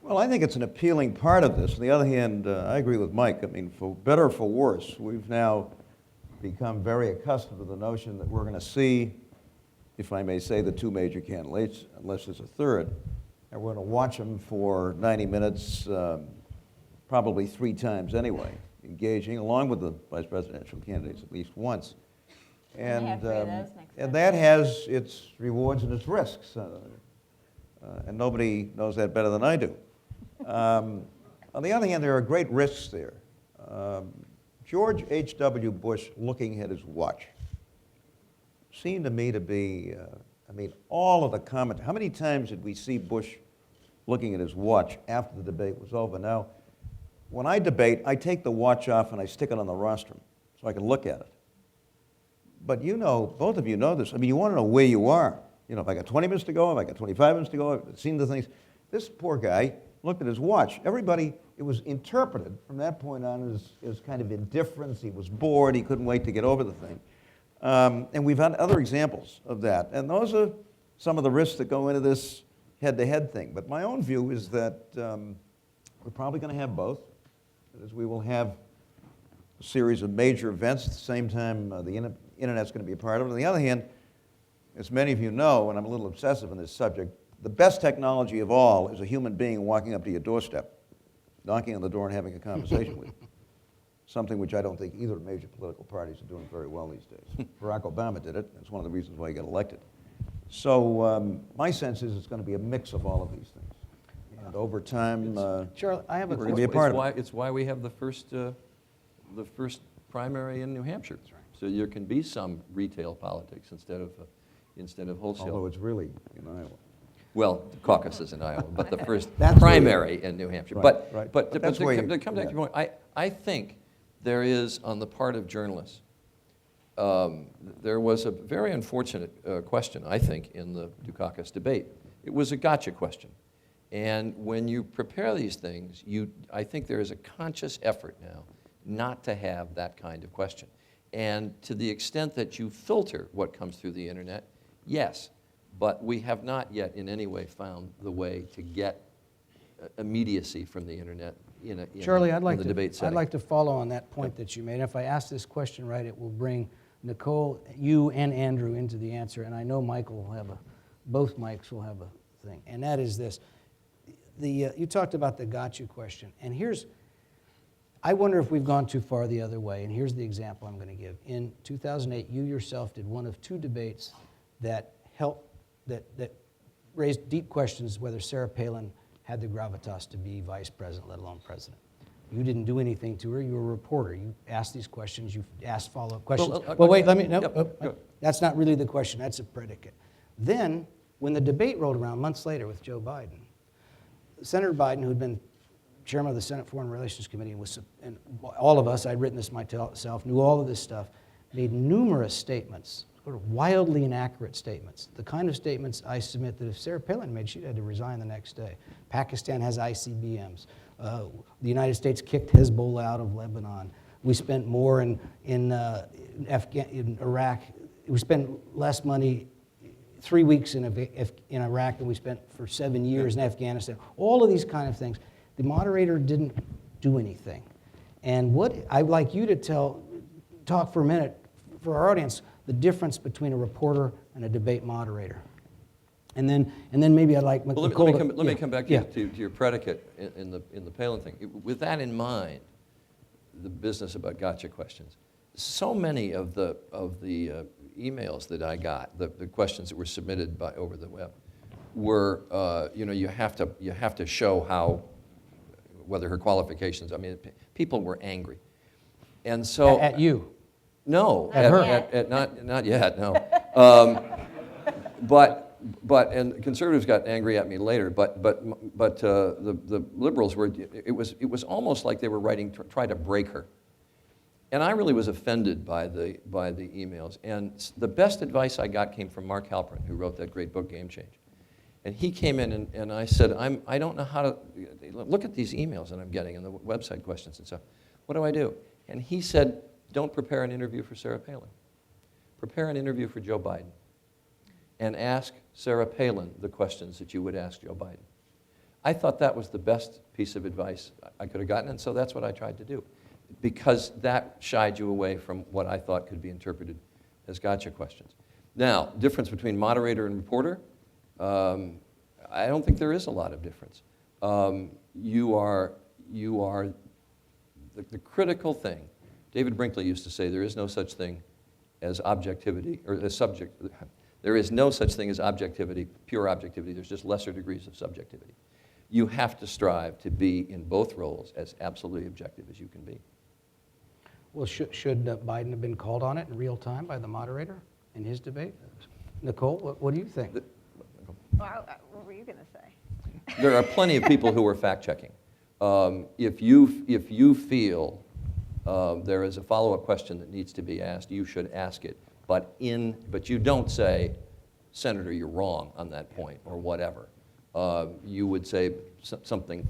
Speaker 2: Well, I think it's an appealing part of this. On the other hand, I agree with Mike. I mean, for better or for worse, we've now become very accustomed to the notion that we're going to see, if I may say, the two major candidates, unless there's a third, and we're going to watch them for 90 minutes, probably 3 times anyway, engaging along with the vice presidential candidates at least once. And that has its rewards and its risks. And nobody knows that better than I do. On the other hand, there are great risks there. George H.W. Bush looking at his watch seemed to me to be, I mean, all of the comments. How many times did we see Bush looking at his watch after the debate was over? Now, when I debate, I take the watch off and I stick it on the rostrum so I can look at it. But you know, both of you know this. I mean, you want to know where you are. You know, if I got 20 minutes to go, if I got 25 minutes to go, I've seen the things. This poor guy looked at his watch. Everybody, it was interpreted from that point on as kind of indifference. He was bored. He couldn't wait to get over the thing. And we've had other examples of that. And those are some of the risks that go into this head-to-head thing. But my own view is that we're probably going to have both. That is, we will have a series of major events at the same time the Internet's going to be a part of it. On the other hand, as many of you know, and I'm a little obsessive on this subject, the best technology of all is a human being walking up to your doorstep, knocking on the door and having a conversation with you. Something which I don't think either major political parties are doing very well these days. Barack Obama did it. That's one of the reasons why he got elected. So my sense is it's going to be a mix of all of these things. And over time,
Speaker 1: Charlie, I have a
Speaker 2: we're going to be a part of it.
Speaker 3: It's why we have the first primary in New Hampshire. That's right. So there can be some retail politics instead of wholesale.
Speaker 2: Although it's really in Iowa.
Speaker 3: Well, the caucus is in Iowa, but the first
Speaker 2: That's
Speaker 3: primary in New Hampshire.
Speaker 2: Right,
Speaker 3: But
Speaker 2: that's
Speaker 3: to
Speaker 2: where
Speaker 3: come back to your point, I think there is, on the part of journalists, there was a very unfortunate question, I think, in the Dukakis debate. It was a gotcha question. And when you prepare these things, I think there is a conscious effort now not to have that kind of question. And to the extent that you filter what comes through the internet, yes, but we have not yet in any way found the way to get immediacy from the internet in the debate setting.
Speaker 1: I'd like to follow on that point that you made. If I ask this question right, it will bring Nicole, you, and Andrew into the answer, and I know Michael will have both Mikes will have a thing, and that is this. You talked about the gotcha question, and I wonder if we've gone too far the other way, and here's the example I'm going to give. In 2008, you yourself did one of 2 debates that raised deep questions whether Sarah Palin had the gravitas to be vice president, let alone president. You didn't do anything to her. You were a reporter. You asked these questions. You asked follow-up questions. Well, wait, let me, no, that's not really the question. That's a predicate. Then, when the debate rolled around months later with Joe Biden, Senator Biden, who had been chairman of the Senate Foreign Relations Committee, and all of us, I'd written this myself, knew all of this stuff, made numerous statements, sort of wildly inaccurate statements. The kind of statements I submit that if Sarah Palin made, she'd had to resign the next day. Pakistan has ICBMs. The United States kicked Hezbollah out of Lebanon. We spent more in Iraq. We spent less money 3 weeks in Iraq than we spent for 7 years in Afghanistan. All of these kind of things. The moderator didn't do anything. And what I'd like you to talk for a minute, for our audience, the difference between a reporter and a debate moderator. And then maybe I'd like
Speaker 3: Well,
Speaker 1: Nicole
Speaker 3: let me come back to,
Speaker 1: yeah.
Speaker 3: to your predicate in the Palin thing. With that in mind, the business about gotcha questions. So many of the emails that I got, the questions that were submitted over the web, were you have to show how, whether her qualifications. I mean, people were angry, and so
Speaker 1: At you.
Speaker 3: No, not yet. No, but and conservatives got angry at me later. But the liberals were. It was almost like they were trying to break her. And I really was offended by the emails. And the best advice I got came from Mark Halperin, who wrote that great book, Game Change. And he came in and I said, I don't know how to look at these emails that I'm getting and the website questions and stuff. What do I do? And he said, don't prepare an interview for Sarah Palin. Prepare an interview for Joe Biden. And ask Sarah Palin the questions that you would ask Joe Biden. I thought that was the best piece of advice I could have gotten, and so that's what I tried to do. Because that shied you away from what I thought could be interpreted as gotcha questions. Now, difference between moderator and reporter, I don't think there is a lot of difference. You are the critical thing. David Brinkley used to say there is no such thing as objectivity, or as subject. There is no such thing as objectivity, pure objectivity. There's just lesser degrees of subjectivity. You have to strive to be in both roles as absolutely objective as you can be.
Speaker 1: Well, should Biden have been called on it in real time by the moderator in his debate? Nicole, what do you think?
Speaker 13: What were you going to say?
Speaker 3: There are plenty of people who are fact-checking. If you feel there is a follow-up question that needs to be asked, you should ask it. But you don't say, Senator, you're wrong on that point, or whatever. You would say something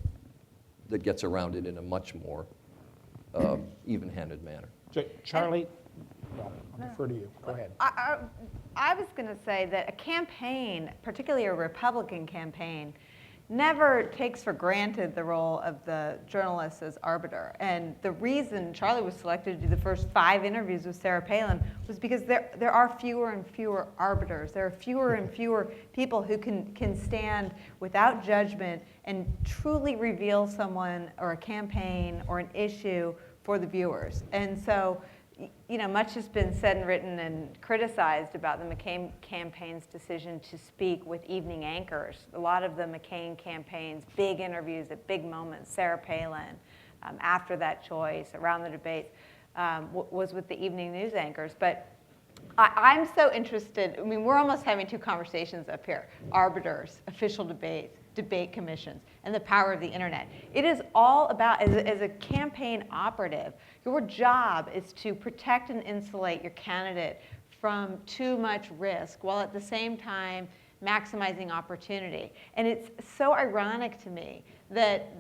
Speaker 3: that gets around it in a much more even-handed manner.
Speaker 4: Charlie, well, I'll defer to you. Go ahead.
Speaker 13: I was going to say that a campaign, particularly a Republican campaign, never takes for granted the role of the journalist as arbiter. And the reason Charlie was selected to do the first 5 interviews with Sarah Palin was because there are fewer and fewer arbiters. There are fewer and fewer people who can stand without judgment and truly reveal someone or a campaign or an issue for the viewers. And so, much has been said and written and criticized about the McCain campaign's decision to speak with evening anchors. A lot of the McCain campaign's big interviews at big moments, Sarah Palin, after that choice, around the debates, was with the evening news anchors. But I'm so interested. I mean, we're almost having 2 conversations up here: arbiters, official debates, debate commissions, and the power of the internet. It is all about, as a campaign operative, your job is to protect and insulate your candidate from too much risk, while at the same time maximizing opportunity. And it's so ironic to me that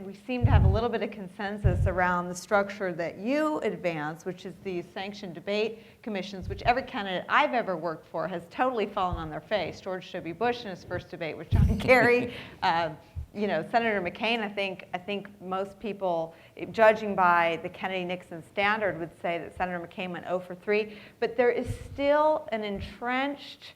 Speaker 13: we seem to have a little bit of consensus around the structure that you advance, which is these sanctioned debate commissions, which every candidate I've ever worked for has totally fallen on their face. George W. Bush in his first debate with John Kerry, Senator McCain. I think most people, judging by the Kennedy-Nixon standard, would say that Senator McCain went 0 for 3. But there is still an entrenched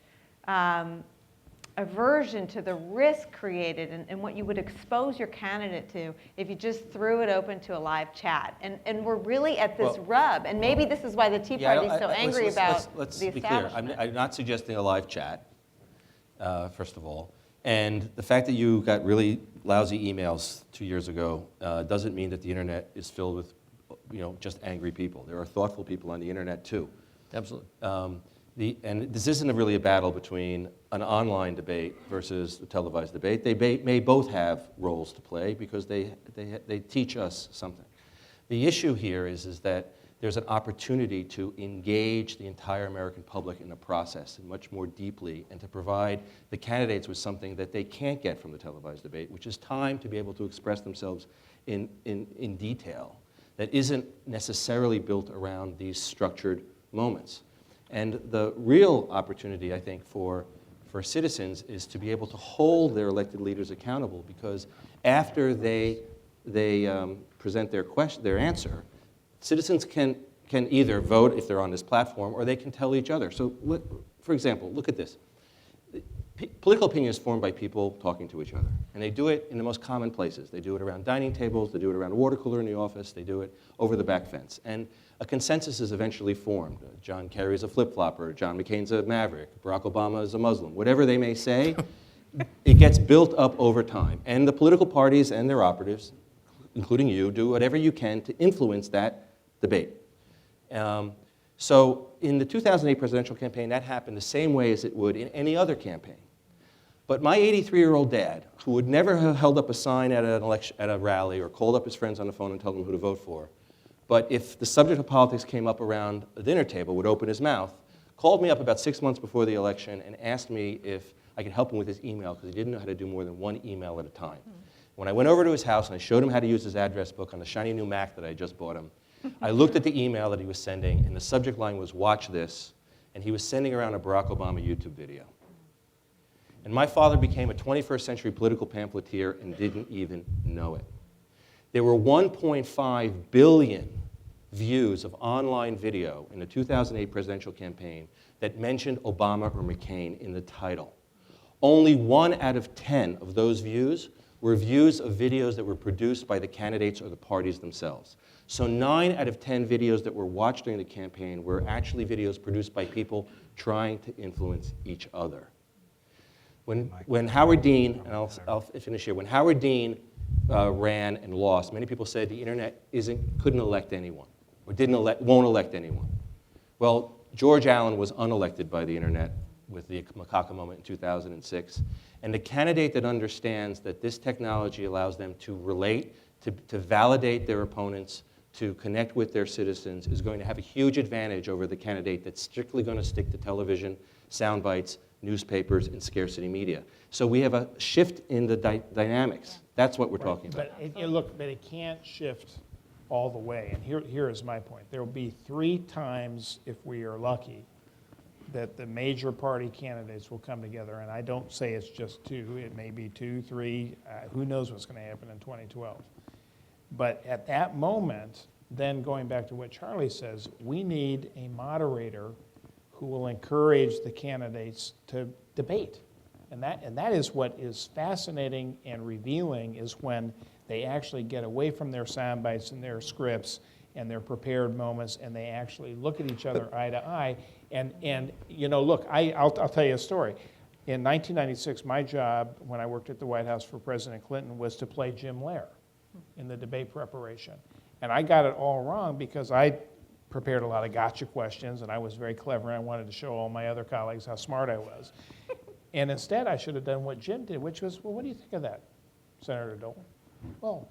Speaker 13: aversion to the risk created and what you would expose your candidate to if you just threw it open to a live chat. And we're really at this rub. And maybe this is why the Tea Party is so angry about
Speaker 14: let's
Speaker 13: the
Speaker 14: be clear.
Speaker 13: establishment.
Speaker 14: I'm not suggesting a live chat, first of all. And the fact that you got really lousy emails 2 years ago doesn't mean that the internet is filled with just angry people. There are thoughtful people on the internet too.
Speaker 3: Absolutely.
Speaker 14: And this isn't really a battle between an online debate versus a televised debate. They may both have roles to play because they teach us something. The issue here is that there's an opportunity to engage the entire American public in the process and much more deeply, and to provide the candidates with something that they can't get from the televised debate, which is time to be able to express themselves in detail that isn't necessarily built around these structured moments. And the real opportunity, I think, for citizens is to be able to hold their elected leaders accountable, because after they present their answer, citizens can either vote if they're on this platform, or they can tell each other. So, for example, look at this. political opinion is formed by people talking to each other. And they do it in the most common places. They do it around dining tables, they do it around a water cooler in the office, they do it over the back fence. And a consensus is eventually formed. John Kerry's a flip-flopper, John McCain's a maverick, Barack Obama is a Muslim. Whatever they may say, it gets built up over time. And the political parties and their operatives, including you, do whatever you can to influence that debate. So in the 2008 presidential campaign, that happened the same way as it would in any other campaign. But my 83-year-old dad, who would never have held up a sign at an election, at a rally or called up his friends on the phone and told them who to vote for, but if the subject of politics came up around a dinner table, would open his mouth, called me up about 6 months before the election and asked me if I could help him with his email because he didn't know how to do more than one email at a time. When I went over to his house and I showed him how to use his address book on the shiny new Mac that I just bought him, I looked at the email that he was sending, and the subject line was, "Watch this," and he was sending around a Barack Obama YouTube video. And my father became a 21st century political pamphleteer and didn't even know it. There were 1.5 billion views of online video in the 2008 presidential campaign that mentioned Obama or McCain in the title. Only 1 out of 10 of those views were views of videos that were produced by the candidates or the parties themselves. So 9 out of 10 videos that were watched during the campaign were actually videos produced by people trying to influence each other. When Howard Dean, and I'll finish here, when Howard Dean ran and lost, many people said the internet couldn't elect anyone, or won't elect anyone. Well, George Allen was unelected by the internet with the macaca moment in 2006. And the candidate that understands that this technology allows them to relate, to validate their opponents, to connect with their citizens is going to have a huge advantage over the candidate that's strictly going to stick to television, sound bites, newspapers, and scarcity media. So we have a shift in the dynamics. That's what we're talking about.
Speaker 4: But it can't shift all the way. And here is my point. There will be 3 times, if we are lucky, that the major party candidates will come together. And I don't say it's just 2. It may be 2, 3. Who knows what's going to happen in 2012. But at that moment, then going back to what Charlie says, we need a moderator who will encourage the candidates to debate. And that is what is fascinating and revealing, is when they actually get away from their sound bites and their scripts and their prepared moments, and they actually look at each other eye to eye. And you know, look, I'll tell you a story. In 1996, my job when I worked at the White House for President Clinton was to play Jim Lehrer in the debate preparation. And I got it all wrong because I prepared a lot of gotcha questions, and I was very clever, and I wanted to show all my other colleagues how smart I was. And instead, I should have done what Jim did, which was, well, what do you think of that, Senator Dole? Well,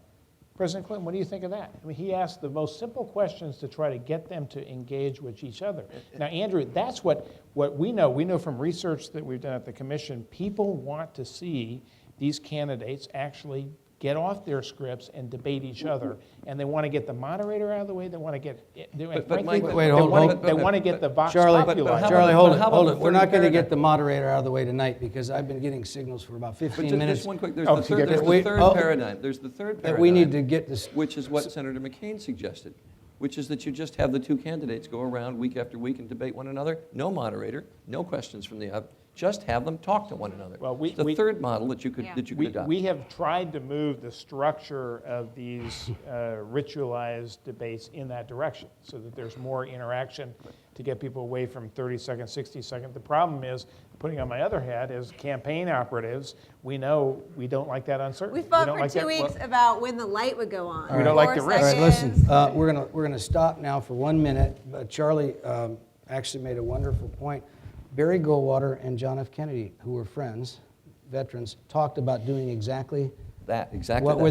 Speaker 4: President Clinton, what do you think of that? I mean, he asked the most simple questions to try to get them to engage with each other. Now, Andrew, that's what we know. We know from research that we've done at the commission, people want to see these candidates actually get off their scripts and debate each other. And they want to get the moderator out of the way. They want to get, they want to get the vox populi.
Speaker 1: Charlie, hold it. We're not going to get the moderator out of the way tonight because I've been getting signals for about 15 minutes.
Speaker 3: Just one quick, there's the third paradigm. There's the third paradigm.
Speaker 1: That we need to get this.
Speaker 3: Which is what Senator McCain suggested, which is that you just have the 2 candidates go around week after week and debate one another. No moderator, no questions from the just have them talk to one another.
Speaker 4: Well,
Speaker 3: it's the third model that you could adopt.
Speaker 4: We have tried to move the structure of these ritualized debates in that direction so that there's more interaction to get people away from 30-second, 60-second. The problem is, putting on my other hat, is campaign operatives, we know we don't like that uncertainty.
Speaker 13: We fought for 2 weeks about when the light would go on.
Speaker 4: We don't like the risk.
Speaker 1: All right, listen, we're gonna stop now for 1 minute. Charlie actually made a wonderful point. Barry Goldwater and John F. Kennedy, who were friends, veterans, talked about doing exactly what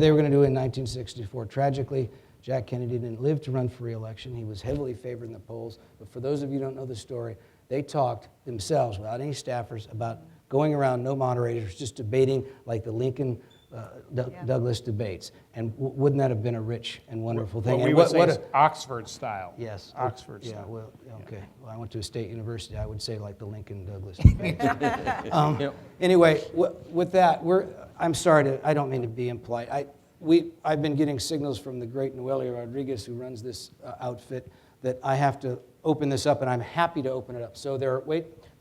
Speaker 1: they were going to do in 1964. Tragically, Jack Kennedy didn't live to run for re-election. He was heavily favored in the polls. But for those of you who don't know the story, they talked themselves, without any staffers, about going around, no moderators, just debating like the Lincoln Douglas debates. And wouldn't that have been a rich and wonderful thing?
Speaker 4: Well, we would say Oxford style.
Speaker 1: Yes.
Speaker 4: Oxford style.
Speaker 1: Yeah, well, okay. Well, I went to a state university. I would say like the Lincoln Douglas debates. Anyway, with that, I'm sorry, I don't mean to be impolite. I've been getting signals from the great Noelia Rodriguez, who runs this outfit, that I have to open this up, and I'm happy to open it up. So there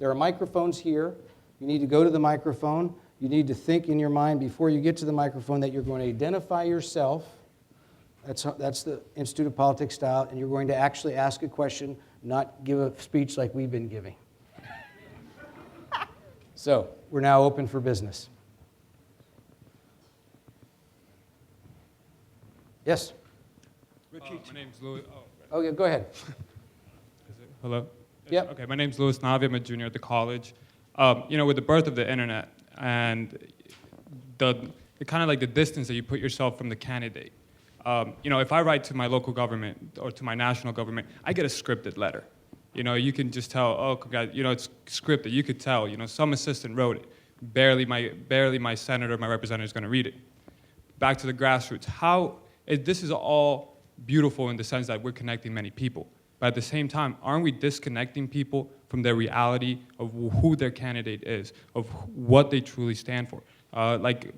Speaker 1: are microphones here. You need to go to the microphone. You need to think in your mind before you get to the microphone that you're going to identify yourself. That's the Institute of Politics style, and you're going to actually ask a question, not give a speech like we've been giving. So, we're now open for business. Yes?
Speaker 15: My name's Louis.
Speaker 1: Okay, go ahead.
Speaker 15: Hello?
Speaker 1: Yep.
Speaker 15: Okay, my name's Louis Navi. I'm a junior at the college. With the birth of the internet and the kind of like the distance that you put yourself from the candidate, if I write to my local government or to my national government, I get a scripted letter. You can just tell, oh, God, it's scripted. You could tell, some assistant wrote it. Barely my senator, my representative is going to read it. Back to the grassroots. This is all beautiful in the sense that we're connecting many people. But at the same time, aren't we disconnecting people from their reality of who their candidate is, of what they truly stand for? Like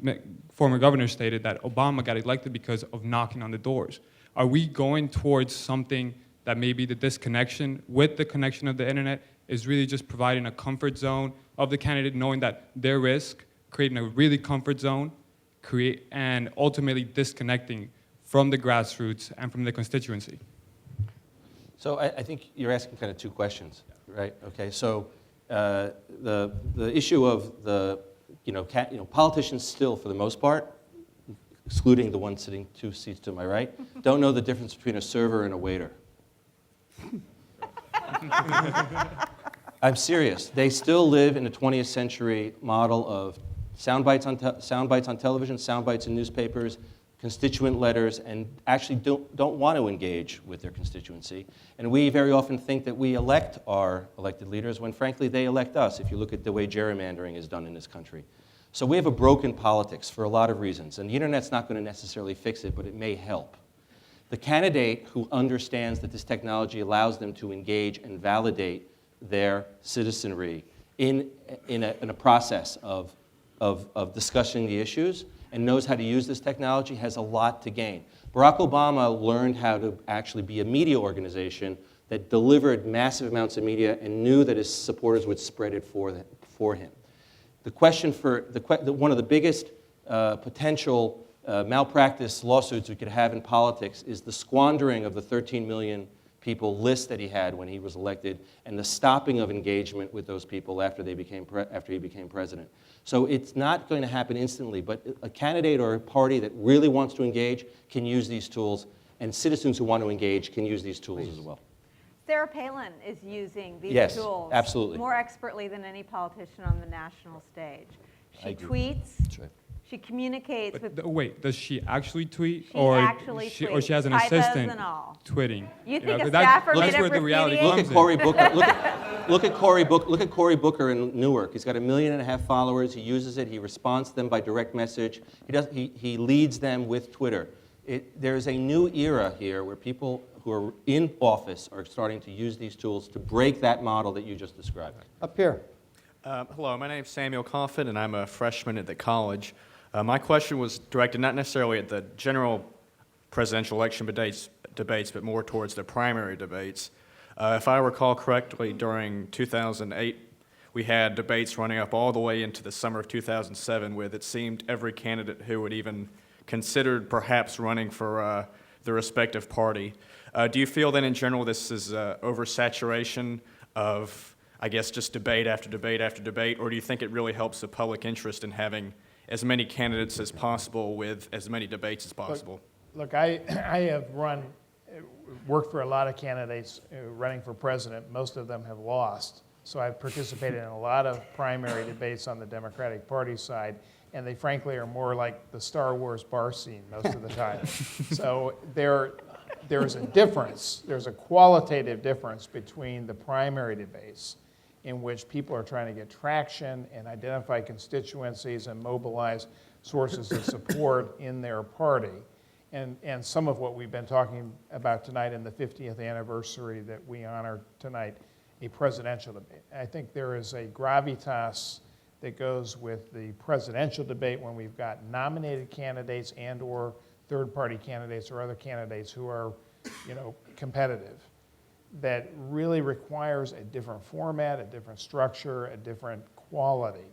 Speaker 15: former governor stated that Obama got elected because of knocking on the doors. Are we going towards something that maybe the disconnection with the connection of the internet is really just providing a comfort zone of the candidate, knowing that their risk, creating a really comfort zone, and ultimately disconnecting from the grassroots and from the constituency?
Speaker 14: So I think you're asking kind of two questions, right? Okay, so the issue of the politicians still, for the most part, excluding the one sitting 2 seats to my right, don't know the difference between a server and a waiter. I'm serious. They still live in a 20th century model of sound bites on television, sound bites in newspapers, constituent letters, and actually don't want to engage with their constituency. And we very often think that we elect our elected leaders when, frankly, they elect us, if you look at the way gerrymandering is done in this country. So we have a broken politics for a lot of reasons, and the internet's not going to necessarily fix it, but it may help. The candidate who understands that this technology allows them to engage and validate their citizenry in a process of discussing the issues and knows how to use this technology has a lot to gain. Barack Obama learned how to actually be a media organization that delivered massive amounts of media and knew that his supporters would spread it for him. The question one of the biggest potential malpractice lawsuits we could have in politics is the squandering of the 13 million people list that he had when he was elected and the stopping of engagement with those people after he became president. So it's not going to happen instantly, but a candidate or a party that really wants to engage can use these tools, and citizens who want to engage can use these tools as well.
Speaker 13: Sarah Palin is using these tools
Speaker 14: absolutely.
Speaker 13: more expertly than any politician on the national stage. She tweets.
Speaker 14: That's right.
Speaker 13: She communicates with.
Speaker 15: Wait, does she actually tweet,
Speaker 13: She
Speaker 15: or
Speaker 13: actually
Speaker 15: she
Speaker 13: tweets,
Speaker 15: has an
Speaker 13: typos
Speaker 15: assistant
Speaker 13: and all.
Speaker 15: tweeting?
Speaker 13: You think a
Speaker 15: 'cause
Speaker 13: staffer made
Speaker 15: that's
Speaker 13: up
Speaker 15: where the reality
Speaker 13: graffiti?
Speaker 15: comes
Speaker 14: Look at Cory
Speaker 15: in.
Speaker 14: Booker. Look at Cory Booker in Newark. He's got 1.5 million followers. He uses it. He responds to them by direct message. He leads them with Twitter. There's a new era here where people who are in office are starting to use these tools to break that model that you just described.
Speaker 1: Up here.
Speaker 16: Hello, my name's Samuel Coffin, and I'm a freshman at the college. My question was directed not necessarily at the general presidential election debates, but more towards the primary debates. If I recall correctly, during 2008, we had debates running up all the way into the summer of 2007 with, it seemed, every candidate who had even considered perhaps running for the respective party. Do you feel that in general this is oversaturation of, I guess, just debate after debate after debate, or do you think it really helps the public interest in having as many candidates as possible with as many debates as possible?
Speaker 4: Look, I have worked for a lot of candidates running for president. Most of them have lost. So I've participated in a lot of primary debates on the Democratic Party side, and they frankly are more like the Star Wars bar scene most of the time. So there's a difference, there's a qualitative difference between the primary debates in which people are trying to get traction and identify constituencies and mobilize sources of support in their party. And some of what we've been talking about tonight in the 50th anniversary that we honor tonight, a presidential debate. I think there is a gravitas that goes with the presidential debate when we've got nominated candidates and or third-party candidates or other candidates who are, competitive, that really requires a different format, a different structure, a different quality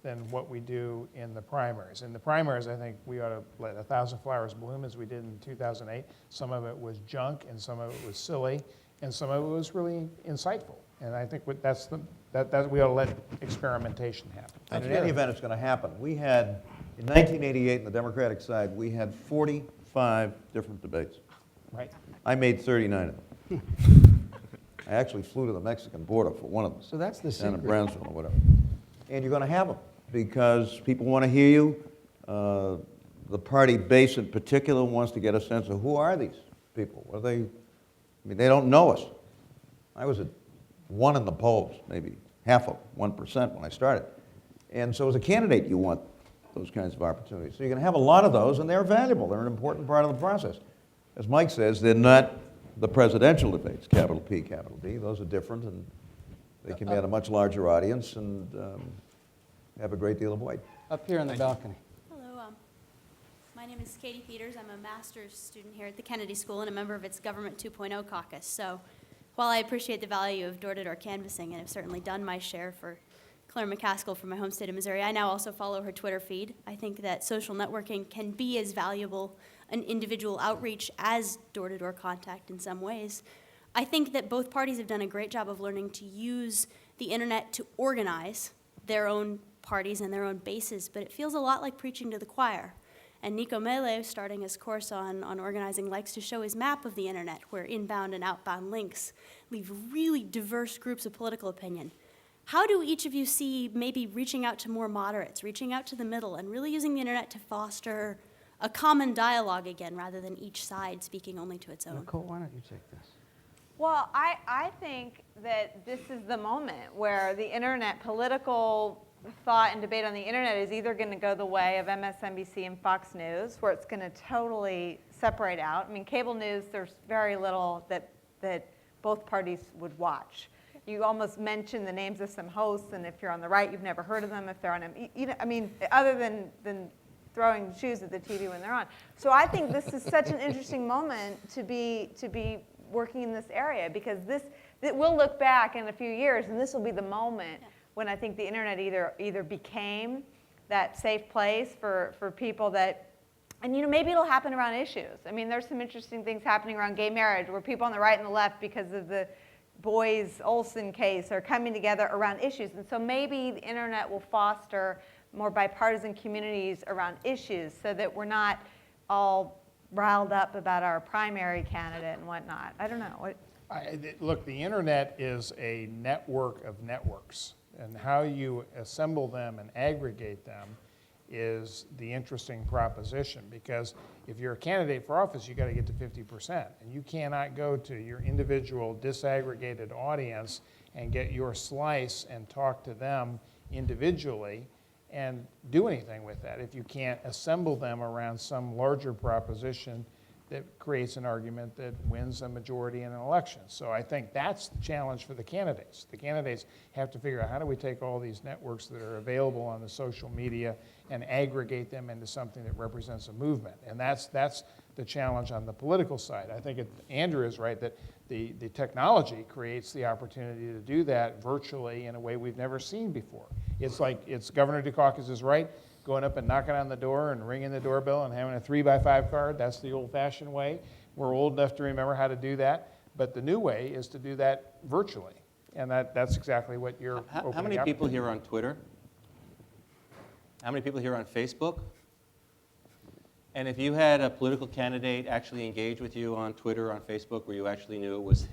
Speaker 4: than what we do in the primaries. In the primaries, I think we ought to let 1,000 flowers bloom as we did in 2008. Some of it was junk, and some of it was silly, and some of it was really insightful. And I think that we ought to let experimentation happen.
Speaker 2: And in any event, it's going to happen. We had, in 1988, on the Democratic side, we had 45 different debates.
Speaker 4: Right.
Speaker 2: I made 39 of them. I actually flew to the Mexican border for one of them.
Speaker 1: So that's the
Speaker 2: down in
Speaker 1: secret.
Speaker 2: Brownsville or whatever. And you're going to have them because people want to hear you. The party base in particular wants to get a sense of who are these people? What are they? I mean, they don't know us. I was at 1 in the polls, maybe half of 1% when I started. And so as a candidate, you want those kinds of opportunities. So you're going to have a lot of those, and they're valuable. They're an important part of the process. As Mike says, they're not the presidential debates, capital P, capital D. Those are different, and they can get a much larger audience and have a great deal of weight.
Speaker 1: Up here on the balcony.
Speaker 17: Hello, my name is Katie Peters. I'm a master's student here at the Kennedy School and a member of its Government 2.0 caucus. So while I appreciate the value of door-to-door canvassing and have certainly done my share for Claire McCaskill from my home state of Missouri, I now also follow her Twitter feed. I think that social networking can be as valuable an individual outreach as door-to-door contact in some ways. I think that both parties have done a great job of learning to use the internet to organize their own parties and their own bases, but it feels a lot like preaching to the choir. And Nico Mele, starting his course on organizing, likes to show his map of the internet, where inbound and outbound links leave really diverse groups of political opinion. How do each of you see maybe reaching out to more moderates, reaching out to the middle, and really using the internet to foster a common dialogue again, rather than each side speaking only to its own?
Speaker 1: Nicole, why don't you take this?
Speaker 13: Well, I think that this is the moment where the internet, political thought and debate on the internet is either going to go the way of MSNBC and Fox News, where it's going to totally separate out. I mean, cable news, there's very little that both parties would watch. You almost mention the names of some hosts, and if you're on the right, you've never heard of them. If they're on, I mean, other than throwing shoes at the TV when they're on. So I think this is such an interesting moment to be working in this area, because we'll look back in a few years, and this will be the moment when I think the internet either became that safe place for people that, and maybe it'll happen around issues. I mean, there's some interesting things happening around gay marriage, where people on the right and the left, because of the Boyes-Olson case, are coming together around issues. And so maybe the internet will foster more bipartisan communities around issues, so that we're not all riled up about our primary candidate and whatnot. I don't know.
Speaker 4: Look, the internet is a network of networks, and how you assemble them and aggregate them is the interesting proposition, because if you're a candidate for office, you got to get to 50%, and you cannot go to your individual disaggregated audience and get your slice and talk to them individually and do anything with that if you can't assemble them around some larger proposition that creates an argument that wins a majority in an election. So I think that's the challenge for the candidates. The candidates have to figure out, how do we take all these networks that are available on the social media and aggregate them into something that represents a movement? And that's the challenge on the political side. I think Andrew is right that the technology creates the opportunity to do that virtually in a way we've never seen before. It's Governor Dukakis is right. Going up and knocking on the door and ringing the doorbell and having a 3x5 card, that's the old-fashioned way. We're old enough to remember how to do that. But the new way is to do that virtually. And that's exactly what you're opening up.
Speaker 14: How many people here on Twitter? How many people here on Facebook? And if you had a political candidate actually engage with you on Twitter or on Facebook, where you actually knew it was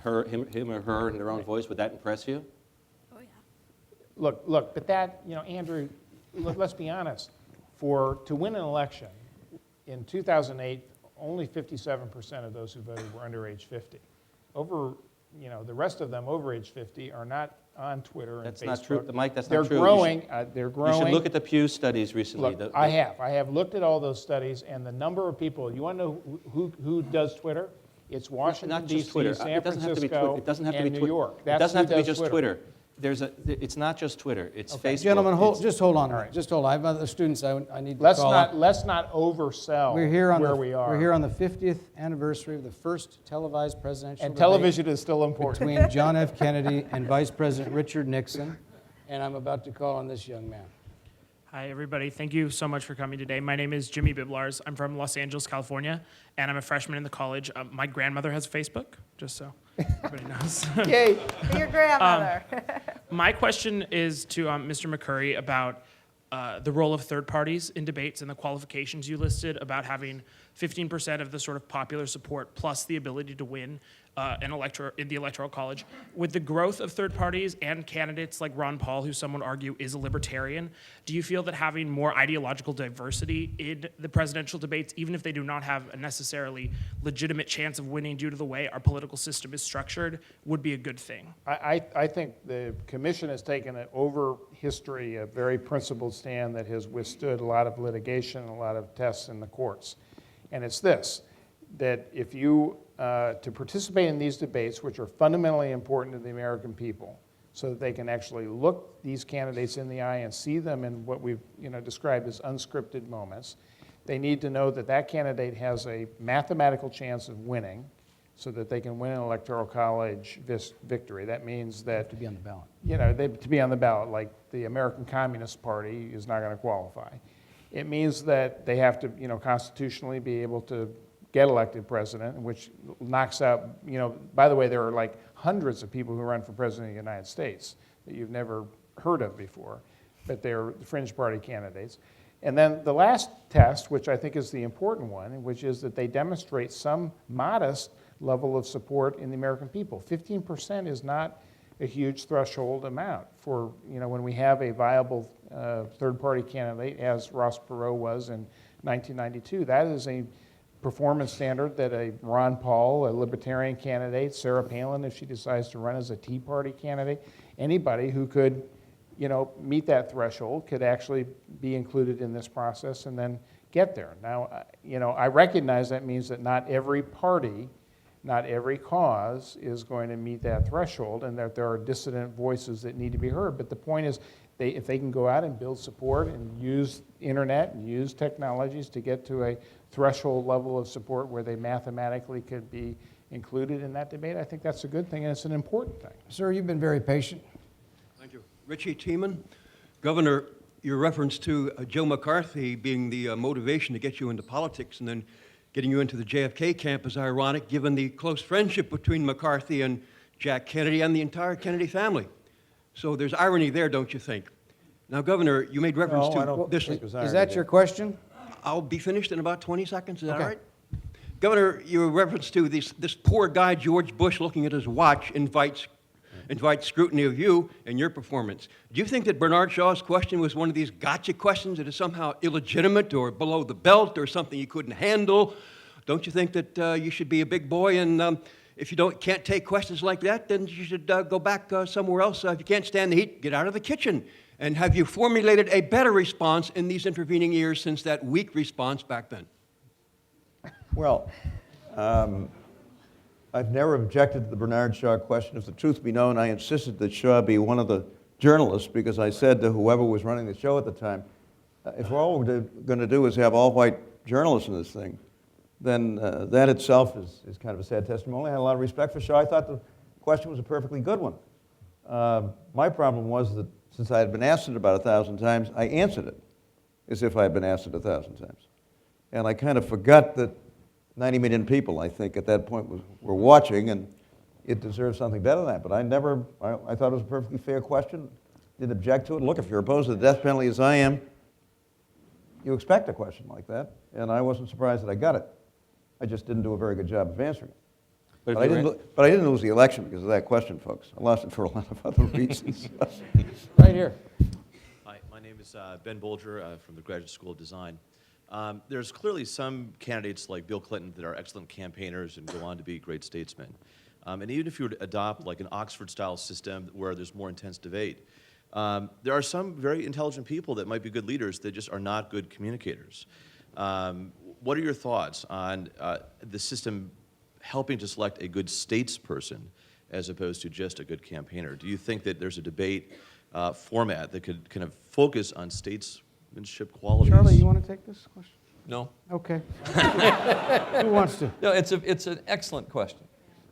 Speaker 14: him or her in their own voice, would that impress you?
Speaker 17: Oh, yeah.
Speaker 4: Look, but that, Andrew, let's be honest. To win an election, in 2008, only 57% of those who voted were under age 50. The rest of them over age 50 are not on Twitter and Facebook.
Speaker 14: That's not true. Mike, that's
Speaker 4: They're
Speaker 14: not true.
Speaker 4: growing. They're growing.
Speaker 14: You should look at the Pew studies recently.
Speaker 4: Look, I have looked at all those studies, and the number of people. You want to know who does Twitter? It's Washington, D.C., San Francisco, and New York.
Speaker 14: It doesn't have to be just Twitter. It's not just Twitter. It's Facebook.
Speaker 1: Gentlemen, just hold on. Right. Just hold on. I have other students I need to call.
Speaker 4: Let's not oversell
Speaker 1: we are.
Speaker 4: We're
Speaker 1: here on the 50th anniversary of the first televised presidential
Speaker 4: and
Speaker 1: debate
Speaker 4: television is still important.
Speaker 1: between John F. Kennedy and Vice President Richard Nixon. And I'm about to call on this young man.
Speaker 18: Hi, everybody. Thank you so much for coming today. My name is Jimmy Biblars. I'm from Los Angeles, California, and I'm a freshman in the college. My grandmother has Facebook, just so everybody knows.
Speaker 1: Yay!
Speaker 13: Your grandmother.
Speaker 18: My question is to Mr. Mccurry about the role of third parties in debates and the qualifications you listed about having 15% of the sort of popular support plus the ability to win in the Electoral College. With the growth of third parties and candidates like Ron Paul, who some would argue is a libertarian, do you feel that having more ideological diversity in the presidential debates, even if they do not have a necessarily legitimate chance of winning due to the way our political system is structured, would be a good thing?
Speaker 4: I think the commission has taken over history a very principled stand that has withstood a lot of litigation and a lot of tests in the courts. And it's this, that if you, to participate in these debates, which are fundamentally important to the American people, so that they can actually look these candidates in the eye and see them in what we've described as unscripted moments, they need to know that that candidate has a mathematical chance of winning so that they can win an Electoral College victory. That means that...
Speaker 1: To be on the ballot.
Speaker 4: To be on the ballot, like the American Communist Party is not going to qualify. It means that they have to, constitutionally be able to get elected president, which knocks out, by the way, there are like hundreds of people who run for president of the United States that you've never heard of before, but they're fringe party candidates. And then the last test, which I think is the important one, which is that they demonstrate some modest level of support in the American people. 15% is not a huge threshold amount for, when we have a viable third-party candidate, as Ross Perot was in 1992. That is a performance standard that a Ron Paul, a libertarian candidate, Sarah Palin, if she decides to run as a Tea Party candidate, anybody who could, meet that threshold could actually be included in this process and then get there. Now, I recognize that means that not every party, not every cause is going to meet that threshold, and that there are dissident voices that need to be heard. But the point is, if they can go out and build support and use internet and use technologies to get to a threshold level of support where they mathematically could be included in that debate, I think that's a good thing, and it's an important thing.
Speaker 1: Sir, you've been very patient.
Speaker 19: Thank you. Richie Tiemann. Governor, your reference to Joe McCarthy being the motivation to get you into politics and then getting you into the JFK camp is ironic, given the close friendship between McCarthy and Jack Kennedy and the entire Kennedy family. So there's irony there, don't you think? Now, Governor, you made reference to this.
Speaker 1: Is that your question?
Speaker 19: I'll be finished in about 20 seconds. Is that
Speaker 1: Okay.
Speaker 19: all right? Governor, your reference to this poor guy, George Bush, looking at his watch invites scrutiny of you and your performance. Do you think that Bernard Shaw's question was one of these gotcha questions that is somehow illegitimate or below the belt or something you couldn't handle? Don't you think that you should be a big boy and if you can't take questions like that, then you should go back somewhere else? If you can't stand the heat, get out of the kitchen. And have you formulated a better response in these intervening years since that weak response back then?
Speaker 2: Well, I've never objected to the Bernard Shaw question. If the truth be known, I insisted that Shaw be one of the journalists because I said to whoever was running the show at the time, if all we're going to do is have all-white journalists in this thing, then that itself is kind of a sad testimony. I had a lot of respect for Shaw. I thought the question was a perfectly good one. My problem was that since I had been asked it about 1,000 times, I answered it as if I had been asked it 1,000 times. And I kind of forgot that 90 million people, I think, at that point were watching, and it deserved something better than that. But I thought it was a perfectly fair question, didn't object to it. Look, if you're opposed to the death penalty as I am, you expect a question like that, and I wasn't surprised that I got it. I just didn't do a very good job of answering it. But I didn't lose the election because of that question, folks. I lost it for a lot of other reasons.
Speaker 1: Right here.
Speaker 20: Hi, my name is Ben Bolger from the Graduate School of Design. There's clearly some candidates like Bill Clinton that are excellent campaigners and go on to be great statesmen. And even if you were to adopt like an Oxford-style system where there's more intense debate, there are some very intelligent people that might be good leaders that just are not good communicators. What are your thoughts on the system helping to select a good statesperson as opposed to just a good campaigner? Do you think that there's a debate format that could kind of focus on statesmanship qualities?
Speaker 1: Charlie, you want to take this question?
Speaker 3: No.
Speaker 1: Okay. Who wants to?
Speaker 3: No, it's an excellent question.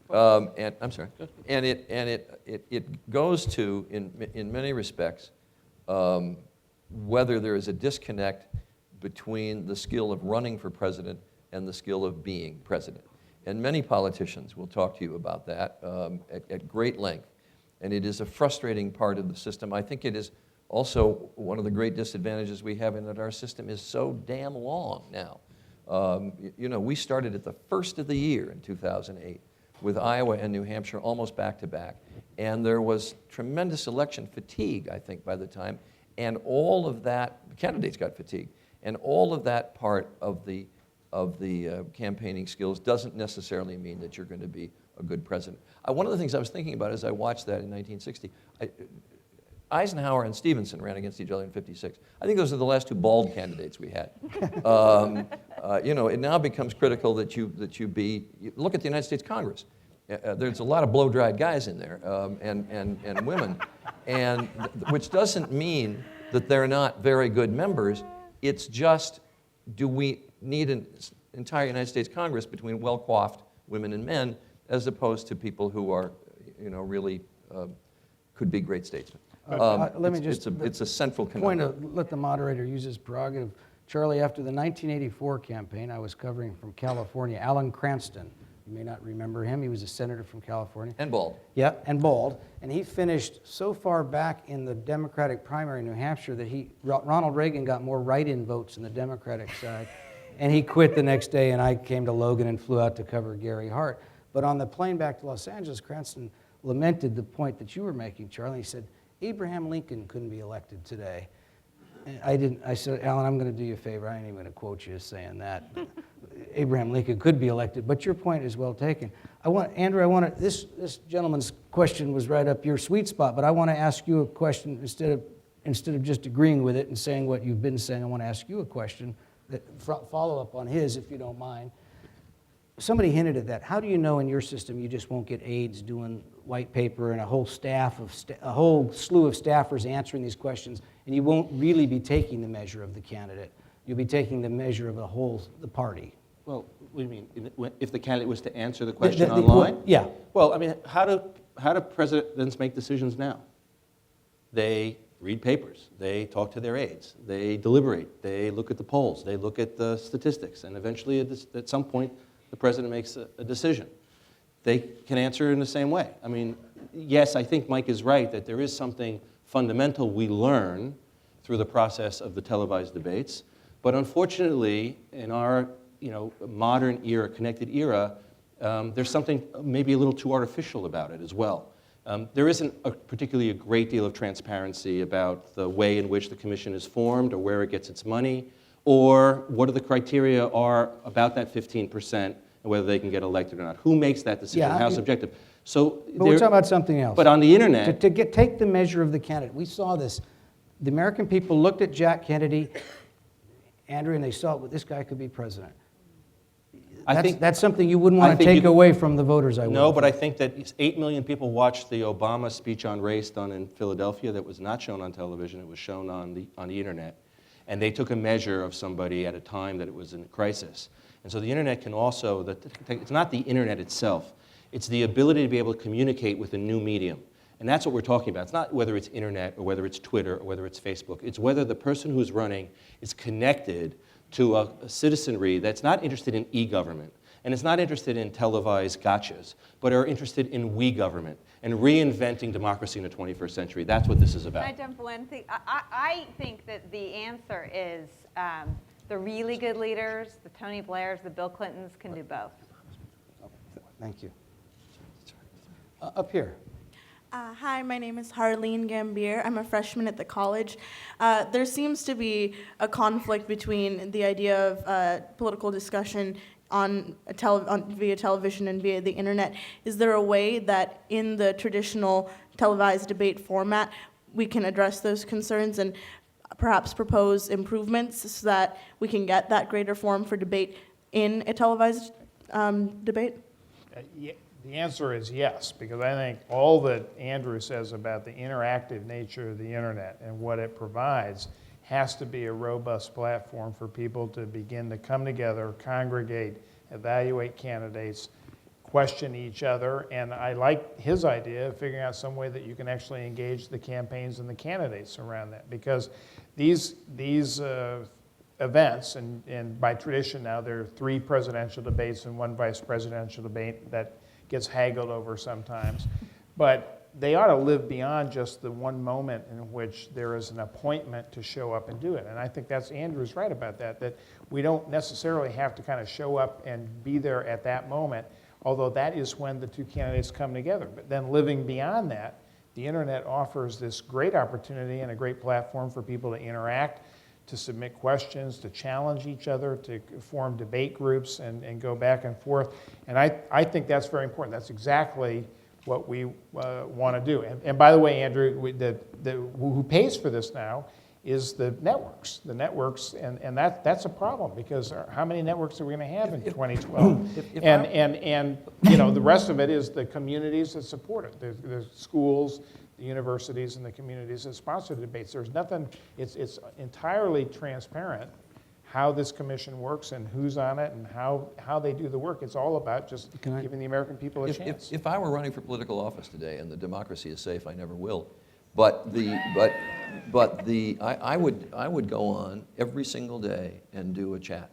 Speaker 3: And I'm sorry. And it goes to, in many respects, whether there is a disconnect between the skill of running for president and the skill of being president. And many politicians will talk to you about that at great length. And it is a frustrating part of the system. I think it is also one of the great disadvantages we have in that our system is so damn long now. You know, we started at the first of the year in 2008 with Iowa and New Hampshire almost back to back. And there was tremendous election fatigue, I think, by the time. And all of that, the candidates got fatigued. And all of that part of the campaigning skills doesn't necessarily mean that you're going to be a good president. One of the things I was thinking about as I watched that in 1960, Eisenhower and Stevenson ran against each other in '56. I think those are the last two bald candidates we had. You know, it now becomes critical that you look at the United States Congress. There's a lot of blow-dried guys in there and women, which doesn't mean that they're not very good members. It's just, do we need an entire United States Congress between well-coiffed women and men, as opposed to people who are, you know, really could be great statesmen.
Speaker 1: Let me just,
Speaker 3: it's a central conundrum.
Speaker 1: Point to let the moderator use his prerogative. Charlie, after the 1984 campaign, I was covering from California, Alan Cranston. You may not remember him. He was a senator from California.
Speaker 3: And bald.
Speaker 1: Yeah, and bald. And he finished so far back in the Democratic primary in New Hampshire that Ronald Reagan got more write-in votes in the Democratic side. And he quit the next day, and I came to Logan and flew out to cover Gary Hart. But on the plane back to Los Angeles, Cranston lamented the point that you were making, Charlie. He said, Abraham Lincoln couldn't be elected today. And I said, Alan, I'm going to do you a favor. I ain't even going to quote you as saying that. Abraham Lincoln could be elected, but your point is well taken. Andrew, this gentleman's question was right up your sweet spot, but I want to ask you a question instead of just agreeing with it and saying what you've been saying. I want to ask you a question that follow up on his, if you don't mind. Somebody hinted at that. How do you know in your system you just won't get aides doing white paper and a whole slew of staffers answering these questions, and you won't really be taking the measure of the candidate? You'll be taking the measure of the party.
Speaker 14: Well, what do you mean? If the candidate was to answer the question online?
Speaker 1: Yeah.
Speaker 14: Well, I mean, how do presidents make decisions now? They read papers. They talk to their aides. They deliberate. They look at the polls. They look at the statistics. And eventually, at some point, the president makes a decision. They can answer in the same way. I mean, yes, I think Mike is right that there is something fundamental we learn through the process of the televised debates. But unfortunately, in our modern era, connected era, there's something maybe a little too artificial about it as well. There isn't particularly a great deal of transparency about the way in which the commission is formed or where it gets its money, or what are the criteria are about that 15% and whether they can get elected or not. Who makes that decision?
Speaker 1: Yeah,
Speaker 14: How subjective? So
Speaker 1: but we're talking about something else.
Speaker 14: But on the internet,
Speaker 1: take the measure of the candidate. We saw this. The American people looked at Jack Kennedy, Andrew, and they saw this guy could be president. I think that's something you wouldn't want to take away from the voters.
Speaker 14: No, but I think that 8 million people watched the Obama speech on race done in Philadelphia that was not shown on television. It was shown on the internet. And they took a measure of somebody at a time that it was in crisis. And so the internet can also, it's not the internet itself, it's the ability to be able to communicate with a new medium. And that's what we're talking about. It's not whether it's internet or whether it's Twitter or whether it's Facebook. It's whether the person who's running is connected to a citizenry that's not interested in e-government and is not interested in televised gotchas, but are interested in we-government and reinventing democracy in the 21st century. That's what this is about.
Speaker 13: Can I jump one thing? I think that the answer is the really good leaders, the Tony Blairs, the Bill Clintons, can do both.
Speaker 1: Thank you. Up here.
Speaker 21: Hi, my name is Harleen Gambier. I'm a freshman at the college. There seems to be a conflict between the idea of political discussion via television and via the internet. Is there a way that in the traditional televised debate format we can address those concerns and perhaps propose improvements so that we can get that greater forum for debate in a televised debate?
Speaker 4: The answer is yes, because I think all that Andrew says about the interactive nature of the internet and what it provides has to be a robust platform for people to begin to come together, congregate, evaluate candidates, question each other, and I like his idea of figuring out some way that you can actually engage the campaigns and the candidates around that, because these events, and by tradition now there are 3 presidential debates and 1 vice presidential debate that gets haggled over sometimes, but they ought to live beyond just the one moment in which there is an appointment to show up and do it. And I think that's, Andrew's right about that, that we don't necessarily have to kind of show up and be there at that moment, although that is when the 2 candidates come together. But then living beyond that, the internet offers this great opportunity and a great platform for people to interact, to submit questions, to challenge each other, to form debate groups and go back and forth. And I think that's very important. That's exactly what we want to do. And by the way, Andrew, who pays for this now is the networks. The networks, and that's a problem, because how many networks are we going to have in 2012? And you know, the rest of it is the communities that support it. The schools, the universities, and the communities that sponsor the debates. There's nothing, it's entirely transparent how this commission works and who's on it and how they do the work. It's all about just giving the American people a chance.
Speaker 3: If I were running for political office today, and the democracy is safe, I never will, but I would go on every single day and do a chat,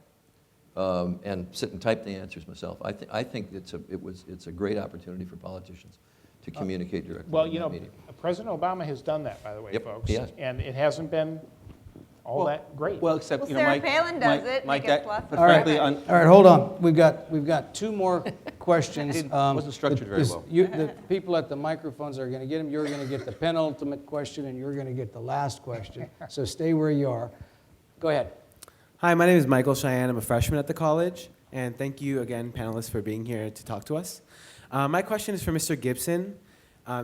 Speaker 3: and sit and type the answers myself. I think it's a great opportunity for politicians to communicate directly.
Speaker 4: Well, you know, President Obama has done that, by the way, folks, and it hasn't been all that great.
Speaker 14: Well, except
Speaker 13: Sarah
Speaker 14: Mike,
Speaker 13: Palin does it.
Speaker 14: Mike,
Speaker 13: It gets left.
Speaker 14: but
Speaker 1: All right,
Speaker 14: frankly,
Speaker 1: all right, hold on. We've got 2 more questions.
Speaker 14: It wasn't structured very well.
Speaker 1: The people at the microphones are going to get them. You're going to get the penultimate question, and you're going to get the last question. So stay where you are. Go ahead.
Speaker 6: Hi, my name is Michael Cheyenne. I'm a freshman at the college, and thank you again, panelists, for being here to talk to us. My question is for Mr. Gibson.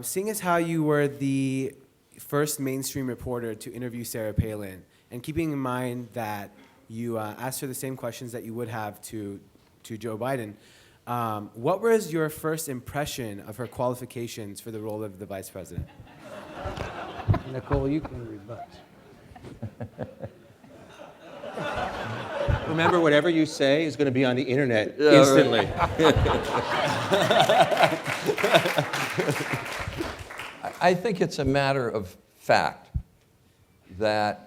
Speaker 6: Seeing as how you were the first mainstream reporter to interview Sarah Palin, and keeping in mind that you asked her the same questions that you would have to Joe Biden, what was your first impression of her qualifications for the role of the vice president?
Speaker 1: Nicole, you can rebut.
Speaker 14: Remember, whatever you say is going to be on the internet instantly.
Speaker 3: I think it's a matter of fact that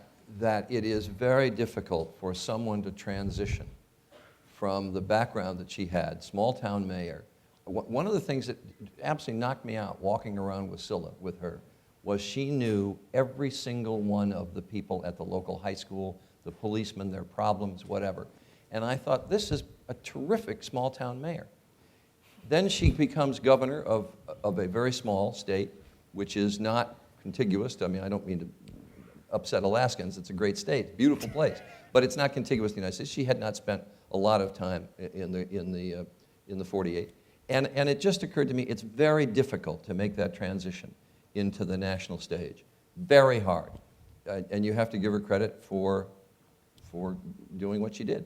Speaker 3: it is very difficult for someone to transition from the background that she had, small-town mayor. One of the things that absolutely knocked me out walking around with Scylla, with her, was she knew every single one of the people at the local high school, the policemen, their problems, whatever. And I thought, this is a terrific small-town mayor. Then she becomes governor of a very small state, which is not contiguous. I mean, I don't mean to upset Alaskans. It's a great state, beautiful place, but it's not contiguous to the United States. She had not spent a lot of time in the 48, and it just occurred to me it's very difficult to make that transition into the national stage. Very hard, and you have to give her credit for doing what she did.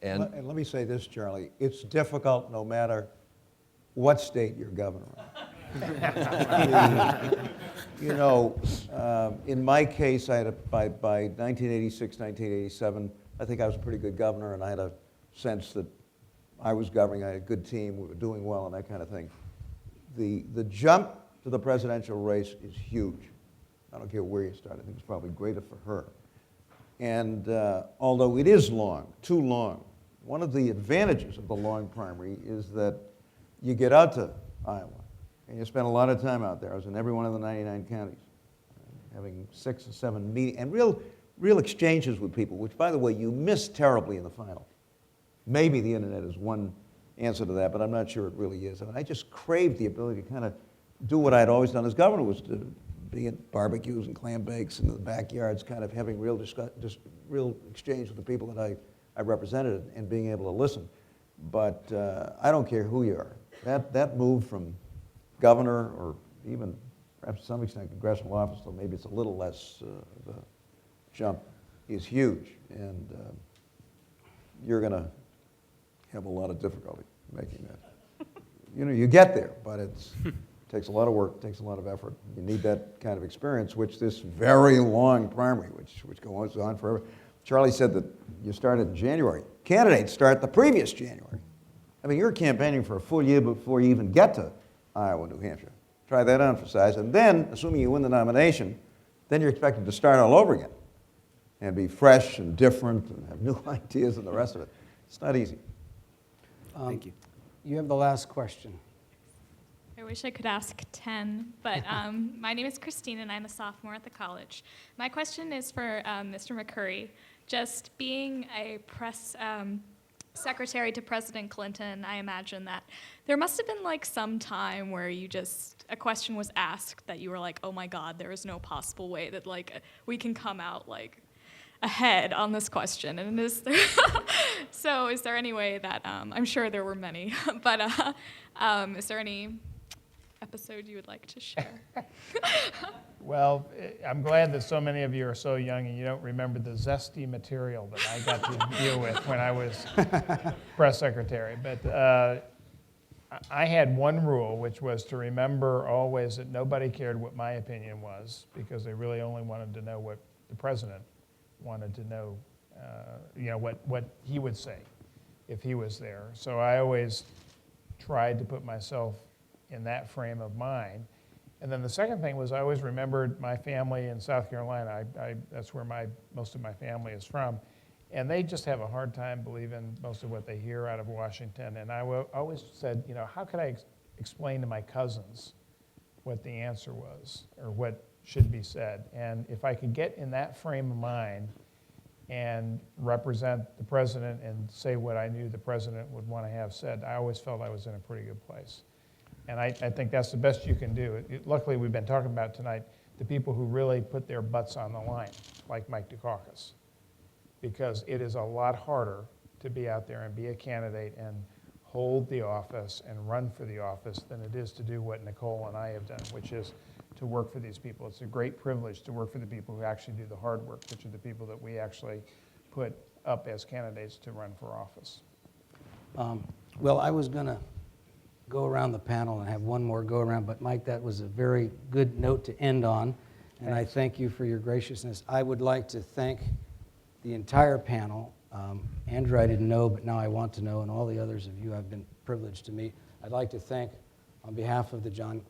Speaker 3: And
Speaker 2: let me say this, Charlie. It's difficult no matter what state you're governor of. You know, in my case, I had by 1986, 1987, I think I was a pretty good governor, and I had a sense that I was governing, I had a good team, we were doing well, and that kind of thing. The jump to the presidential race is huge. I don't care where you start. I think it's probably greater for her. And although it is long, too long, one of the advantages of the long primary is that you get out to Iowa, and you spend a lot of time out there. I was in every one of the 99 counties, having 6 or 7 meetings, and real exchanges with people, which, by the way, you miss terribly in the final. Maybe the internet is one answer to that, but I'm not sure it really is. I mean, I just craved the ability to kind of do what I'd always done as governor, was to be at barbecues and clam bakes in the backyards, kind of having real exchange with the people that I represented and being able to listen. But I don't care who you are. That move from governor, or even perhaps to some extent congressional office, though maybe it's a little less of a jump, is huge. And you're going to have a lot of difficulty making that. You know, you get there, but it takes a lot of work, takes a lot of effort. You need that kind of experience, which this very long primary, which goes on forever. Charlie said that you started in January. Candidates start the previous January. I mean, you're campaigning for a full year before you even get to Iowa, New Hampshire. Try that on for size. And then, assuming you win the nomination, then you're expected to start all over again and be fresh and different and have new ideas and the rest of it. It's not easy.
Speaker 6: Thank you.
Speaker 1: You have the last question.
Speaker 7: I wish I could ask 10, but my name is Christine and I'm a sophomore at the college. My question is for Mr. Mccurry. Just being a press secretary to President Clinton, I imagine that there must have been like some time where a question was asked that you were like, oh my God, there is no possible way that like we can come out like ahead on this question. And is there so is there any way that, I'm sure there were many, but is there any episode you would like to share?
Speaker 4: Well, I'm glad that so many of you are so young and you don't remember the zesty material that I got to deal with when I was press secretary. But I had one rule, which was to remember always that nobody cared what my opinion was, because they really only wanted to know what the president wanted to know, what he would say if he was there. So I always tried to put myself in that frame of mind. And then the second thing was I always remembered my family in South Carolina. That's where most of my family is from. And they just have a hard time believing most of what they hear out of Washington. And I always said, how could I explain to my cousins what the answer was or what should be said? And if I could get in that frame of mind and represent the president and say what I knew the president would want to have said, I always felt I was in a pretty good place. And I think that's the best you can do. Luckily, we've been talking about tonight the people who really put their butts on the line, like Mike Dukakis, because it is a lot harder to be out there and be a candidate and hold the office and run for the office than it is to do what Nicole and I have done, which is to work for these people. It's a great privilege to work for the people who actually do the hard work, which are the people that we actually put up as candidates to run for office.
Speaker 1: Well, I was going to go around the panel and have one more go around, but Mike, that was a very good note to end on, and I thank you for your graciousness. I would like to thank the entire panel. Andrew I didn't know, but now I want to know, and all the others of you I've been privileged to meet. I'd like to thank, on behalf of the John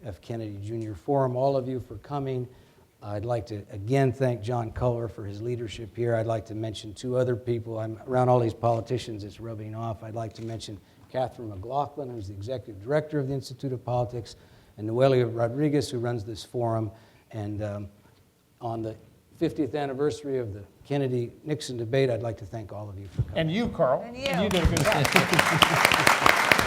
Speaker 1: F. Kennedy Jr. Forum, all of you for coming. I'd like to again thank John Culver for his leadership here. I'd like to mention two other people. I'm around all these politicians, it's rubbing off. I'd like to mention Catherine McLaughlin, who's the executive director of the Institute of Politics, and Noelia Rodriguez, who runs this forum. And on the 50th anniversary of the Kennedy-Nixon debate, I'd like to thank all of you for coming.
Speaker 4: And you, Carl.
Speaker 13: And you.
Speaker 4: You did a good job.